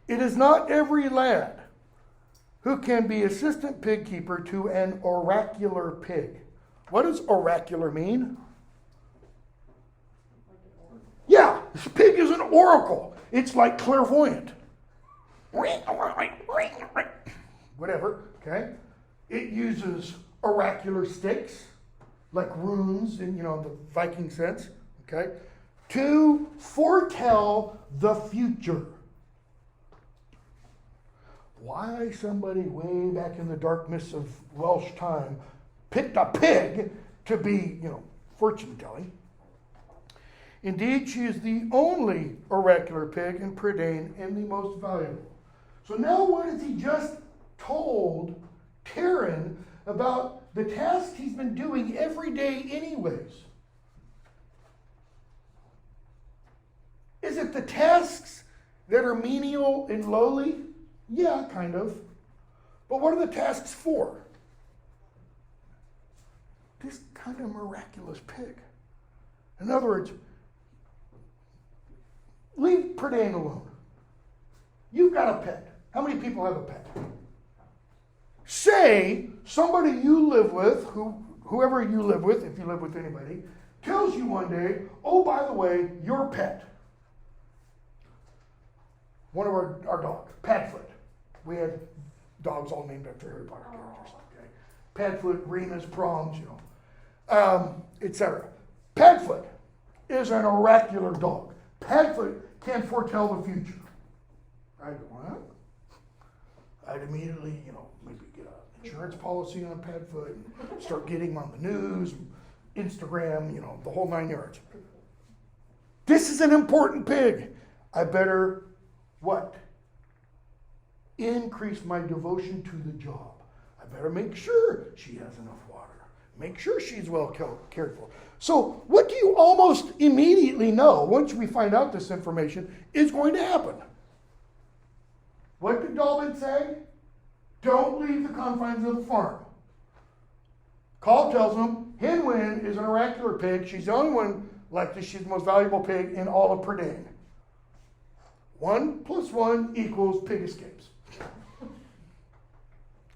Speaker 1: It is not every lad who can be assistant pig keeper to an oracular pig. What does oracular mean? Yeah, this pig is an oracle. It's like clairvoyant. Whatever, okay? It uses oracular sticks, like runes in, the Viking sense, okay? To foretell the future. Why somebody way back in the dark mists of Welsh time picked a pig to be, fortune telling. Indeed, she is the only oracular pig in Prydain and the most valuable. So now what has he just told Taryn about the tasks he's been doing every day anyways? Is it the tasks that are menial and lowly? Yeah, kind of. But what are the tasks for? This kind of miraculous pig. In other words, leave Prydain alone. You've got a pet. How many people have a pet? Say somebody you live with, whoever you live with, if you live with anybody, tells you one day, oh, by the way, your pet. One of our dog, Padfoot. We had dogs all named after Harry Potter characters. Okay? Padfoot, Remus, Proms, etc. Padfoot is an oracular dog. Padfoot can foretell the future. I'd go, what? I'd immediately, maybe get an insurance policy on Padfoot and start getting him on the news, Instagram, the whole 9 yards. This is an important pig. I better, what? Increase my devotion to the job. I better make sure she has enough water. Make sure she's well cared for. So what do you almost immediately know, once we find out this information, is going to happen? What did Dalton say? Don't leave the confines of the farm. Call tells him, Henwin is an oracular pig. She's the only one like this. She's the most valuable pig in all of Prydain. 1 + 1 = pig escapes.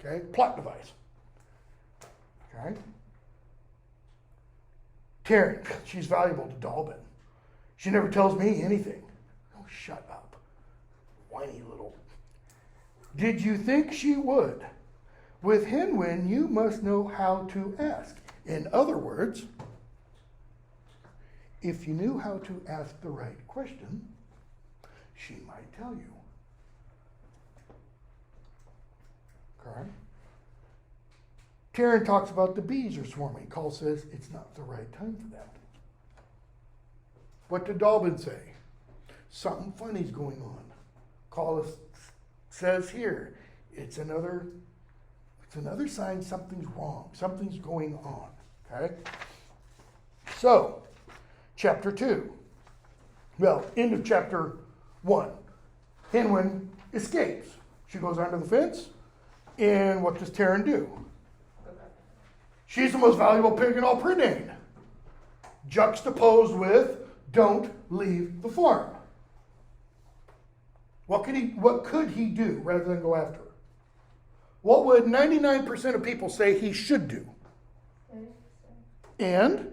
Speaker 1: Okay, plot device. Okay. Taryn, she's valuable to Dalton. She never tells me anything. Oh, shut up. Whiny little. Did you think she would? With Henwin, you must know how to ask. In other words, if you knew how to ask the right question, she might tell you. Okay? Taryn talks about the bees are swarming. Call says it's not the right time for that. What did Dalbin say? Something funny's going on. Call says here, it's another sign something's wrong. Something's going on. Okay? So, chapter 2. Well, end of chapter 1. Henwin escapes. She goes under the fence, and what does Taryn do? She's the most valuable pig in all Prydain. Juxtaposed with, don't leave the farm. What could he do rather than go after her? What would 99% of people say he should do? And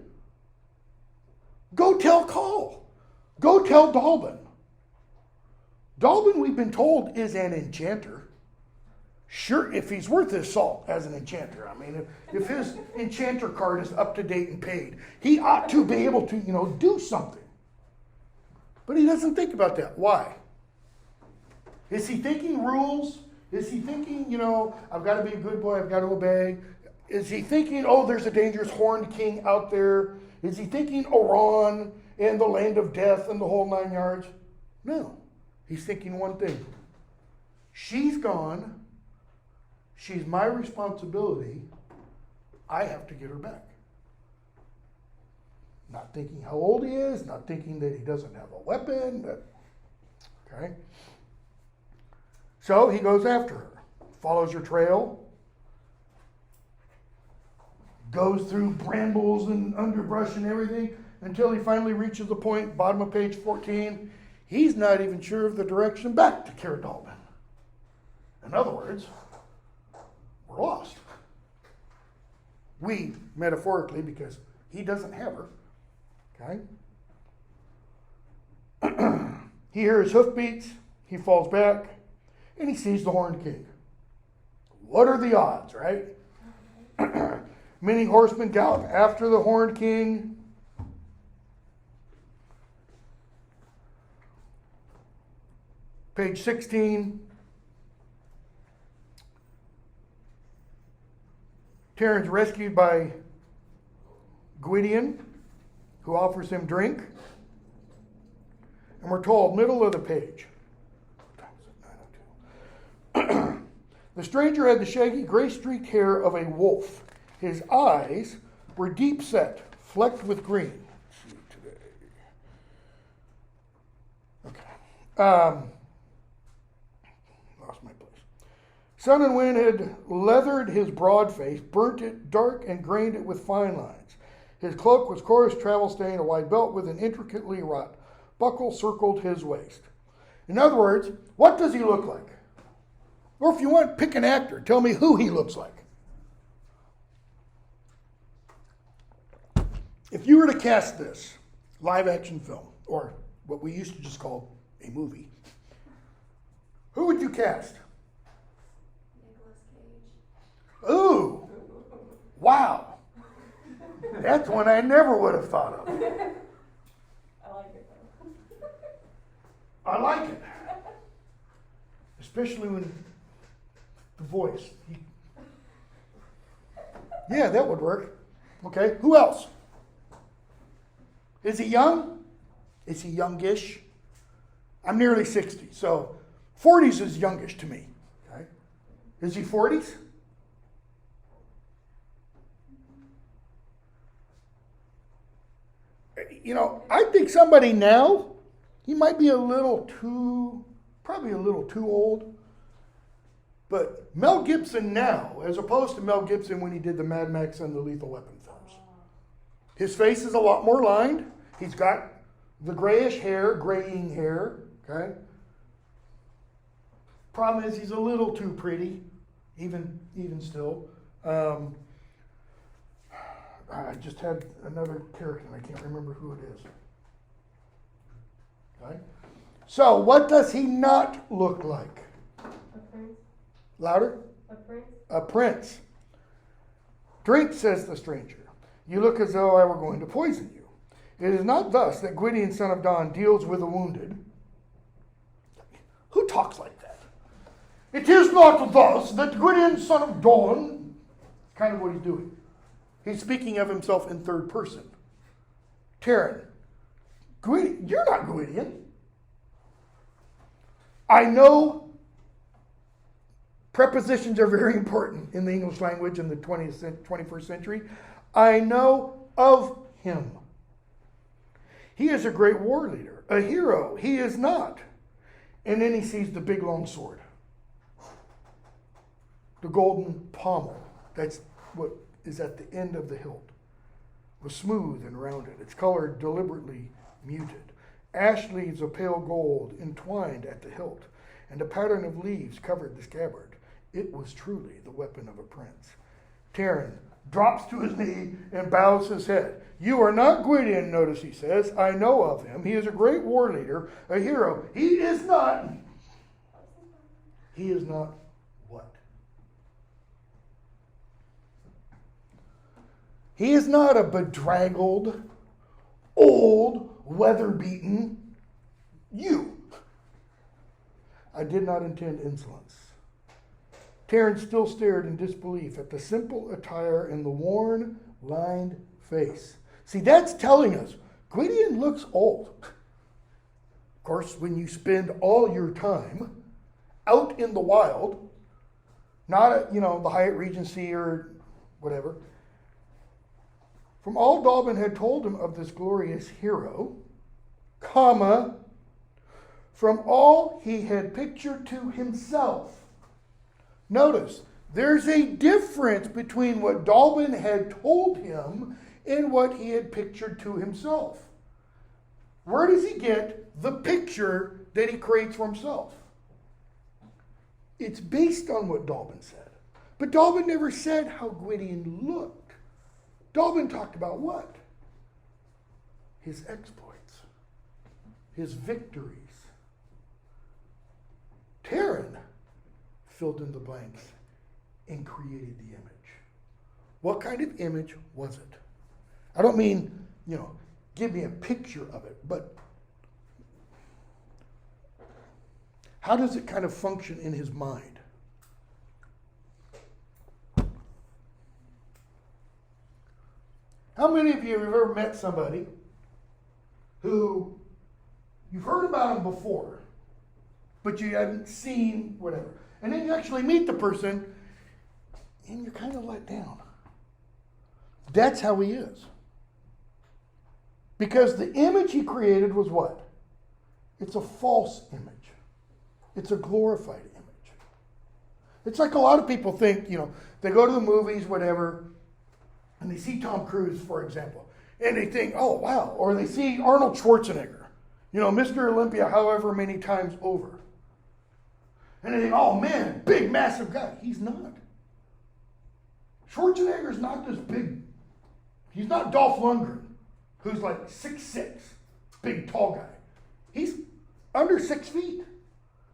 Speaker 1: go tell Call. Go tell Dalbin. Dalbin, we've been told, is an enchanter. Sure, if he's worth his salt as an enchanter. I mean, if his enchanter card is up to date and paid, he ought to be able to, do something. But he doesn't think about that. Why? Is he thinking rules? Is he thinking, I've got to be a good boy, I've got to obey? Is he thinking, there's a dangerous horned king out there? Is he thinking Oran and the land of death and the whole 9 yards? No. He's thinking one thing. She's gone. She's my responsibility. I have to get her back. Not thinking how old he is, not thinking that he doesn't have a weapon. Okay? So he goes after her, follows her trail, goes through brambles and underbrush and everything until he finally reaches the point, bottom of page 14. He's not even sure of the direction back to Cara Dalbin. In other words, we're lost. We, metaphorically, because he doesn't have her. Okay? He hears hoofbeats, he falls back, and he sees the Horned King. What are the odds, right? Many horsemen gallop after the Horned King. Page 16. Taryn's rescued by Gwydion, who offers him drink. And we're told, middle of the page. The stranger had the shaggy, gray-streaked hair of a wolf. His eyes were deep-set, flecked with green. Let's see today. Okay. Lost my place. Sun and wind had leathered his broad face, burnt it dark, and grained it with fine lines. His cloak was coarse, travel-stained, a wide belt with an intricately wrought buckle circled his waist. In other words, what does he look like? Or if you want, pick an actor. Tell me who he looks like. If you were to cast this live action film, or what we used to just call a movie, who would you cast?
Speaker 2: Nicolas Cage.
Speaker 1: Ooh, wow. That's one I never would have thought of.
Speaker 2: I like it though.
Speaker 1: I like it. Especially when the voice. Yeah, that would work. Okay, who else? Is he young? Is he youngish? I'm nearly 60, so 40s is youngish to me. Okay. Is he 40s? I think somebody now, he might be probably a little too old. But Mel Gibson now, as opposed to Mel Gibson when he did the Mad Max and the Lethal Weapon films. His face is a lot more lined. He's got the graying hair, okay? Problem is he's a little too pretty, even still. I just had another character and I can't remember who it is. Okay? So what does he not look like?
Speaker 2: A prince.
Speaker 1: Louder?
Speaker 2: A prince.
Speaker 1: A prince. Drink, says the stranger. You look as though I were going to poison you. It is not thus that Gwydion, son of Dawn, deals with the wounded. Who talks like that? It is not thus that Gwydion, son of Dawn, kind of what he's doing. He's speaking of himself in third person. Taryn, Gwydion, you're not Gwydion. I know prepositions are very important in the English language in the 21st century. I know of him. He is a great war leader, a hero. He is not. And then he sees the big long sword. The golden pommel. That's what is at the end of the hilt. Was smooth and rounded. Its color deliberately muted. Ash leaves of pale gold entwined at the hilt, and a pattern of leaves covered the scabbard. It was truly the weapon of a prince. Taryn drops to his knee and bows his head. You are not Gwydion, notice he says. I know of him. He is a great war leader, a hero. He is not what? He is not a bedraggled, old, weather-beaten you. I did not intend insolence. Terence still stared in disbelief at the simple attire and the worn, lined face. See, that's telling us Gwydion looks old. Of course, when you spend all your time out in the wild, not at, the Hyatt Regency or whatever, from all Dalbin had told him of this glorious hero, comma, from all he had pictured to himself. Notice, there's a difference between what Dalbin had told him and what he had pictured to himself. Where does he get the picture that he creates for himself? It's based on what Dalbin said. But Dalbin never said how Gwydion looked. Dalbin talked about what? His exploits. His victories. Taryn filled in the blanks and created the image. What kind of image was it? I don't mean, give me a picture of it, but how does it kind of function in his mind? How many of you have ever met somebody who you've heard about them before, but you haven't seen whatever? And then you actually meet the person, and you're kind of let down. That's how he is. Because the image he created was what? It's a false image. It's a glorified image. It's like a lot of people think, they go to the movies, whatever, and they see Tom Cruise, for example, and they think, oh, wow. Or they see Arnold Schwarzenegger, Mr. Olympia however many times over. And they think, oh man, big, massive guy. He's not. Schwarzenegger's not this big. He's not Dolph Lundgren, who's like 6'6", big, tall guy. He's under 6 feet.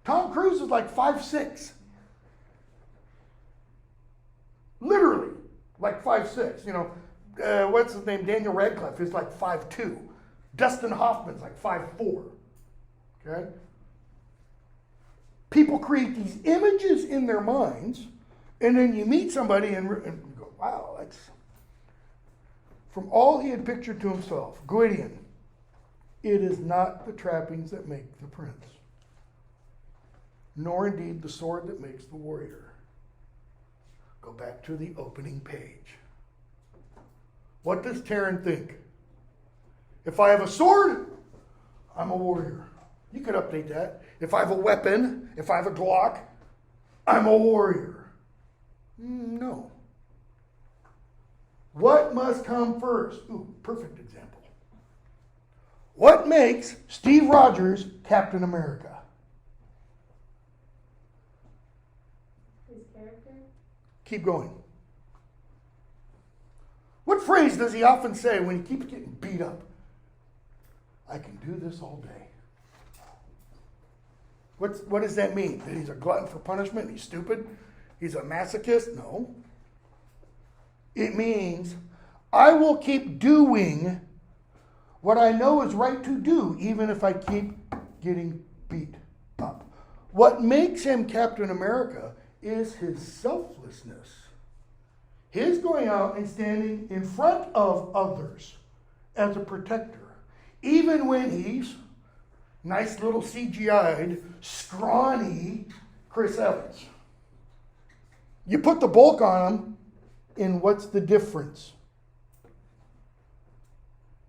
Speaker 1: Tom Cruise is like 5'6". Literally, like 5'6". What's his name? Daniel Radcliffe is like 5'2". Dustin Hoffman's like 5'4". Okay? People create these images in their minds, and then you meet somebody and go, wow, that's... From all he had pictured to himself, Gwydion, it is not the trappings that make the prince, nor indeed the sword that makes the warrior. Go back to the opening page. What does Taryn think? If I have a sword, I'm a warrior. You could update that. If I have a weapon, if I have a Glock, I'm a warrior. No. What must come first? Ooh, perfect example. What makes Steve Rogers Captain America?
Speaker 2: His character?
Speaker 1: Keep going. What phrase does he often say when he keeps getting beat up? I can do this all day. What does that mean? That he's a glutton for punishment? He's stupid? He's a masochist? No. It means I will keep doing what I know is right to do, even if I keep getting beat up. What makes him Captain America is his selflessness. His going out and standing in front of others as a protector, even when he's nice little CGI'd, scrawny Chris Evans. You put the bulk on him, and what's the difference?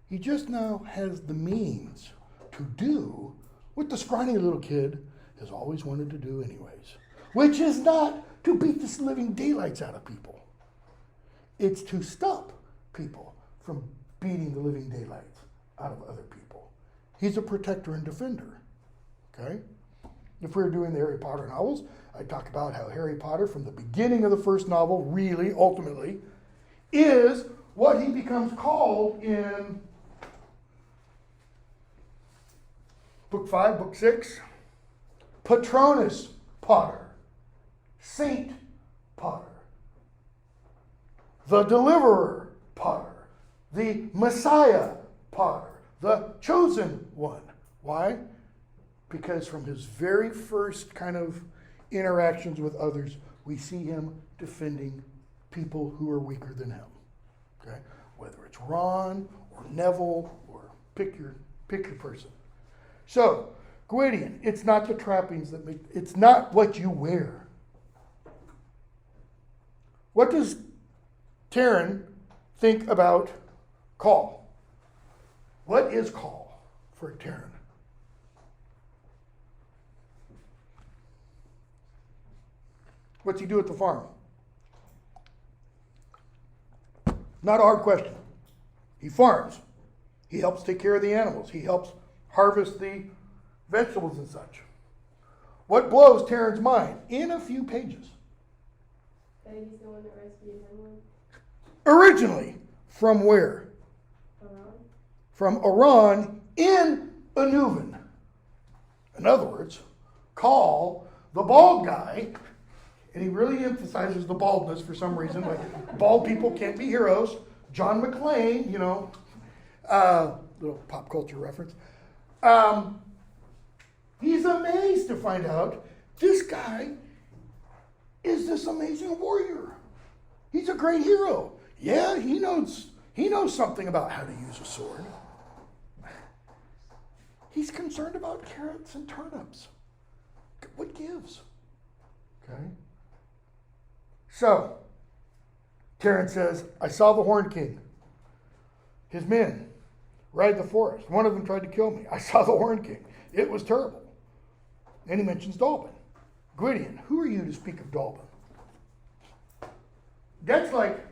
Speaker 1: He just now has the means to do what the scrawny little kid has always wanted to do anyways, which is not to beat the living daylights out of people. It's to stop people from beating the living daylights out of other people. He's a protector and defender, okay? If we were doing the Harry Potter novels, I'd talk about how Harry Potter, from the beginning of the first novel, really, ultimately, is what he becomes called in Book 5, Book 6, Patronus Potter, Saint Potter, the Deliverer Potter, the Messiah Potter, the Chosen One. Why? Because from his very first kind of interactions with others, we see him defending people who are weaker than him. Okay? Whether it's Ron or Neville or pick your person. So, Gwydion, it's not the trappings that make, it's not what you wear. What does Taryn think about call? What is call for Taryn? What's he do at the farm? Not a hard question. He farms. He helps take care of the animals. He helps harvest the vegetables and such. What blows Taryn's mind in a few pages?
Speaker 2: That he's the one that rescued him.
Speaker 1: Originally, from where?
Speaker 2: Iran.
Speaker 1: From Iran in Anuvan. In other words, call the bald guy, and he really emphasizes the baldness for some reason, like bald people can't be heroes. John McClane, little pop culture reference. He's amazed to find out this guy is this amazing warrior. He's a great hero. Yeah, he knows something about how to use a sword. He's concerned about carrots and turnips. What gives? Okay. So, Taryn says, I saw the Horned King. His men ride the forest. One of them tried to kill me. I saw the Horned King. It was terrible. Then he mentions Dalbin. Gwydion, who are you to speak of Dalbin? That's like,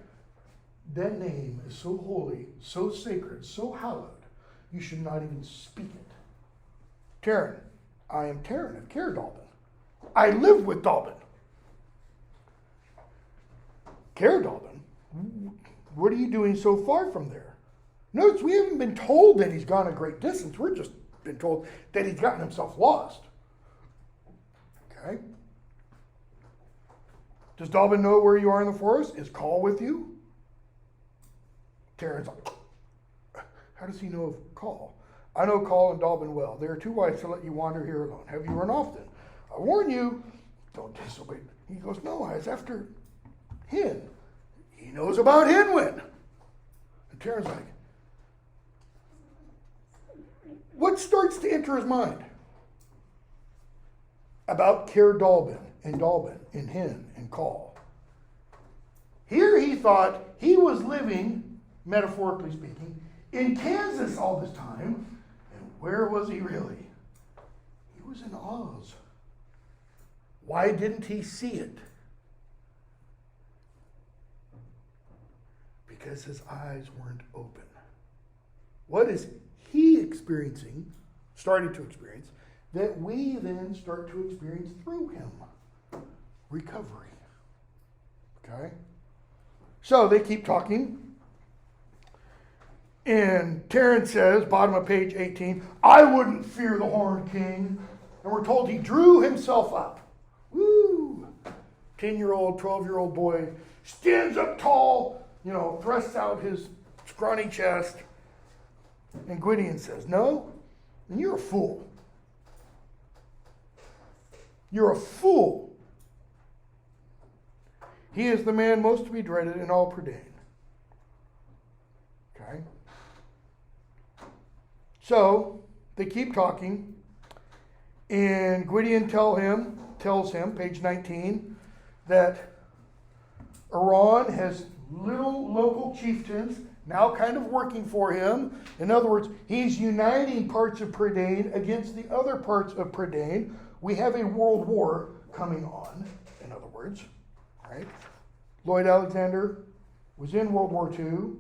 Speaker 1: that name is so holy, so sacred, so hallowed, you should not even speak it. Taryn, I am Taryn of Caer Dalbin. I live with Dalbin. Caer Dalbin? What are you doing so far from there? Notice we haven't been told that he's gone a great distance. We're just been told that he's gotten himself lost. Okay? Does Dalbin know where you are in the forest? Is Call with you? Taryn's like, how does he know of Call? I know Call and Dalbin well. They are too wise to let you wander here alone. Have you run off then? I warn you, don't disobey. He goes, no, I was after Hin. He knows about Hinwin. And Taryn's like, what starts to enter his mind? About Caer Dalbin and Hin and Call. Here he thought he was living, metaphorically speaking, in Kansas all this time. And where was he really? He was in Oz. Why didn't he see it? Because his eyes weren't open. What is he experiencing, starting to experience, that we then start to experience through him? Recovery. Okay? So they keep talking. And Taryn says, bottom of page 18, I wouldn't fear the Horned King. And we're told he drew himself up. Woo! 10-year-old, 12-year-old boy stands up tall, thrusts out his scrawny chest. And Gwydion says, no, then you're a fool. You're a fool. He is the man most to be dreaded in all Prydain. Okay? So, they keep talking, and Gwydion tells him, page 19, that Iran has little local chieftains now kind of working for him. In other words, he's uniting parts of Prydain against the other parts of Prydain. We have a world war coming on, in other words, right? Lloyd Alexander was in World War II,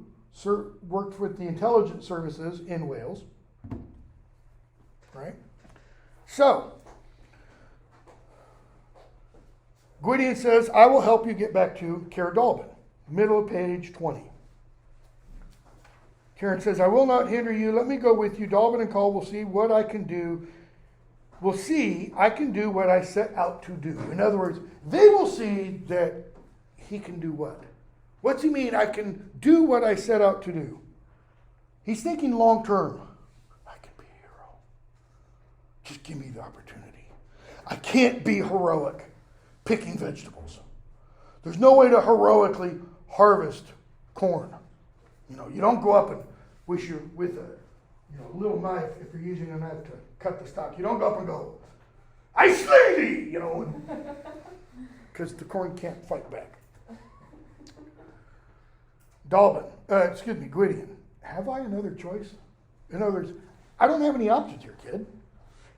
Speaker 1: worked with the intelligence services in Wales, right? So, Gwydion says, I will help you get back to Caer Dallben, middle of page 20. Karen says, I will not hinder you. Let me go with you. Dallben and Call will see what I can do. Will see I can do what I set out to do. In other words, they will see that he can do what? What's he mean? I can do what I set out to do. He's thinking long term. I can be a hero. Just give me the opportunity. I can't be heroic picking vegetables. There's no way to heroically harvest corn. You don't go up and wish you with a little knife, if you're using a knife to cut the stalk. You don't go up and go, I slay thee, because the corn can't fight back. Gwydion, have I another choice? In other words, I don't have any options here, kid.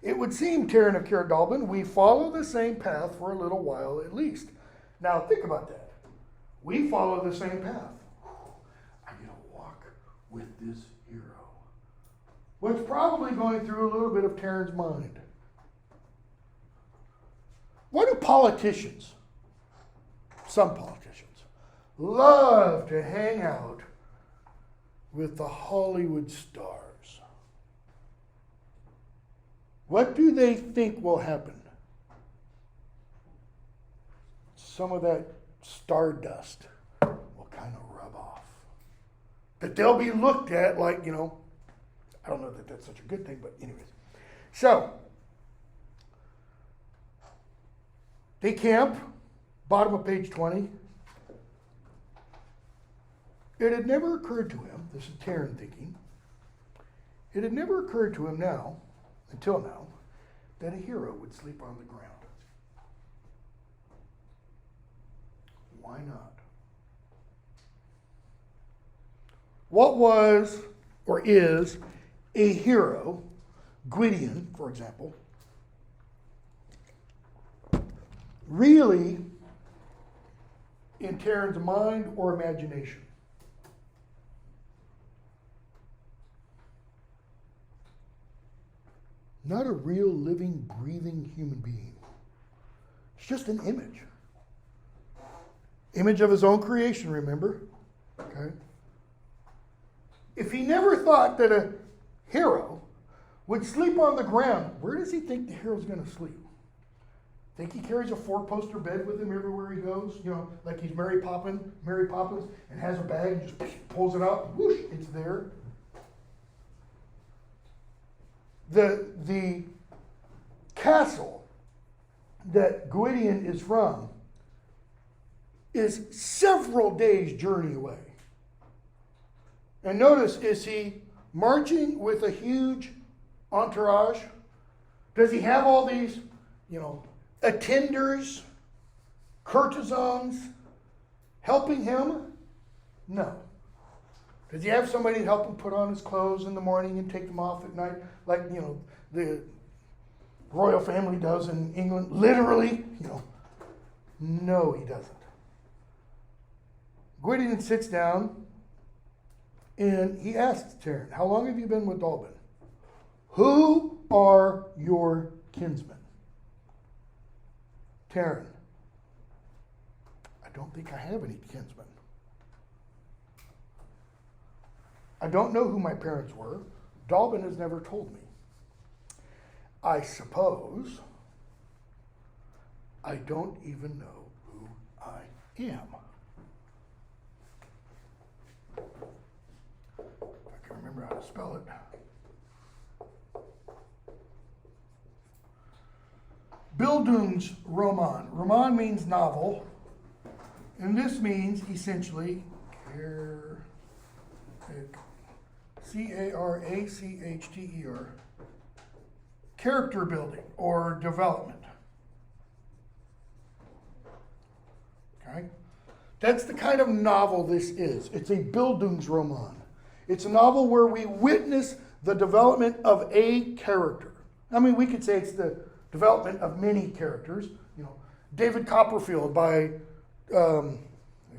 Speaker 1: It would seem, Taran of Caer Dallben, we follow the same path for a little while at least. Now think about that. We follow the same path. I get to walk with this hero. What's probably going through a little bit of Taran's mind? What do politicians, some politicians, love to hang out with the Hollywood stars? What do they think will happen? Some of that stardust will kind of rub off. That they'll be looked at like, I don't know that that's such a good thing, but anyways. So, they camp, bottom of page 20. It had never occurred to him, this is Taran thinking, it had never occurred to him until now, that a hero would sleep on the ground. Why not? What was or is a hero, Gwydion, for example, really in Taran's mind or imagination? Not a real living, breathing human being. It's just an image. Image of his own creation, remember? Okay. If he never thought that a hero would sleep on the ground, where does he think the hero's going to sleep? Think he carries a 4-poster bed with him everywhere he goes? Like he's Mary Poppins, and has a bag and just pulls it out, and whoosh, it's there. The castle that Gwydion is from is several days' journey away. And notice, is he marching with a huge entourage? Does he have all these, attenders, courtesans helping him? No. Does he have somebody to help him put on his clothes in the morning and take them off at night, like, the royal family does in England? Literally, No, he doesn't. Gwydion sits down and he asks Taran, how long have you been with Dallben? Who are your kinsmen? Taran, I don't think I have any kinsmen. I don't know who my parents were. Dallben has never told me. I suppose I don't even know who I am. I can remember how to spell it. Bildungsroman. Roman means novel, and this means essentially C-A-R-A-C-H-T-E-R, character building or development. Okay? That's the kind of novel this is. It's a Bildungsroman. It's a novel where we witness the development of a character. I mean, we could say it's the development of many characters. You know, David Copperfield by, I was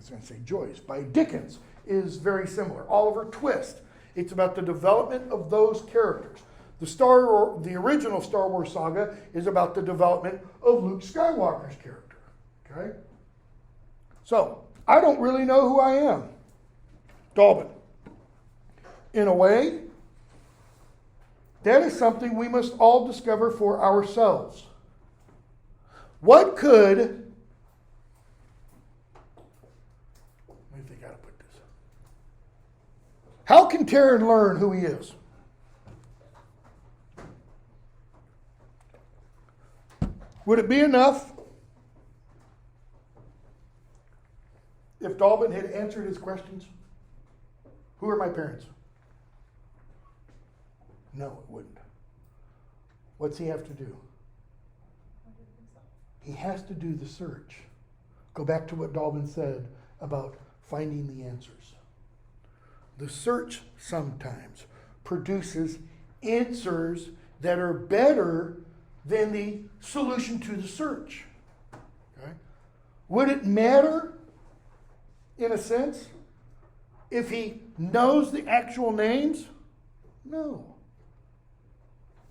Speaker 1: going to say Joyce, by Dickens is very similar. Oliver Twist. It's about the development of those characters. The original Star Wars saga is about the development of Luke Skywalker's character. Okay? So, I don't really know who I am. Dalbin. In a way, that is something we must all discover for ourselves. What could, let me think how to put this. How can Taryn learn who he is? Would it be enough if Dalbin had answered his questions? Who are my parents? No, it wouldn't. What's he have to do? He has to do the search. Go back to what Dalbin said about finding the answers. The search sometimes produces answers that are better than the solution to the search. Okay? Would it matter, in a sense, if he knows the actual names? No.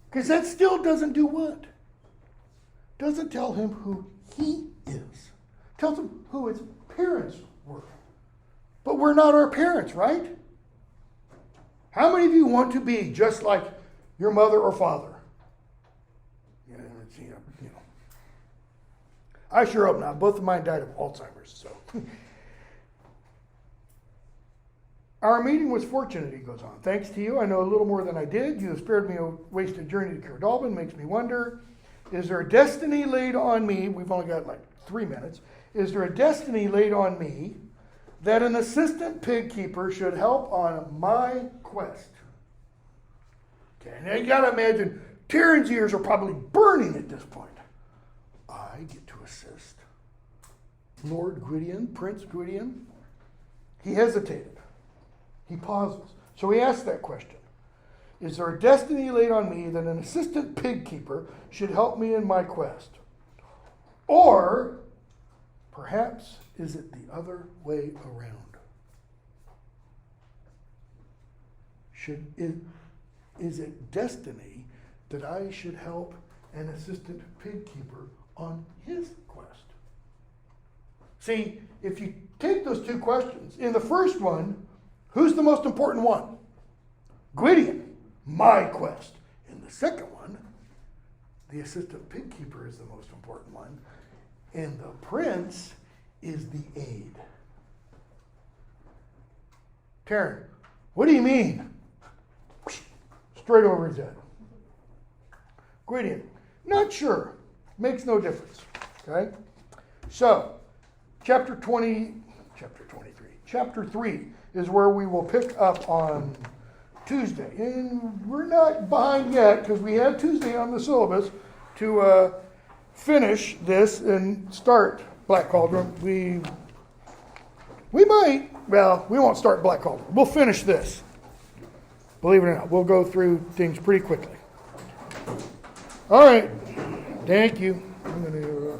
Speaker 1: Because that still doesn't do what? Doesn't tell him who he is. Tells him who his parents were. But we're not our parents, right? How many of you want to be just like your mother or father? You know. I sure hope not. Both of mine died of Alzheimer's, so. Our meeting was fortunate, he goes on. Thanks to you, I know a little more than I did. You have spared me a wasted journey to Dalbin. Makes me wonder, is there a destiny laid on me? We've only got like 3 minutes. Is there a destiny laid on me that an assistant pig keeper should help on my quest? Okay, now you got to imagine, Taryn's ears are probably burning at this point. I get to assist Lord Gwydion, Prince Gwydion. He hesitated. He pauses. So he asks that question. Is there a destiny laid on me that an assistant pig keeper should help me in my quest? Or perhaps is it the other way around? Is it destiny that I should help an assistant pig keeper on his quest? See, if you take those two questions, in the first one, who's the most important one? Gwydion, my quest. In the second one, the assistant pig keeper is the most important one, and the prince is the aide. Taryn, what do you mean? Straight over his head. Gwydion, not sure. Makes no difference. Okay? So, chapter 23 is where we will pick up on Tuesday. And we're not behind yet because we have Tuesday on the syllabus to finish this and start Black Cauldron. We might, well, we won't start Black Cauldron. We'll finish this. Believe it or not, we'll go through things pretty quickly. All right. Thank you. I'm going to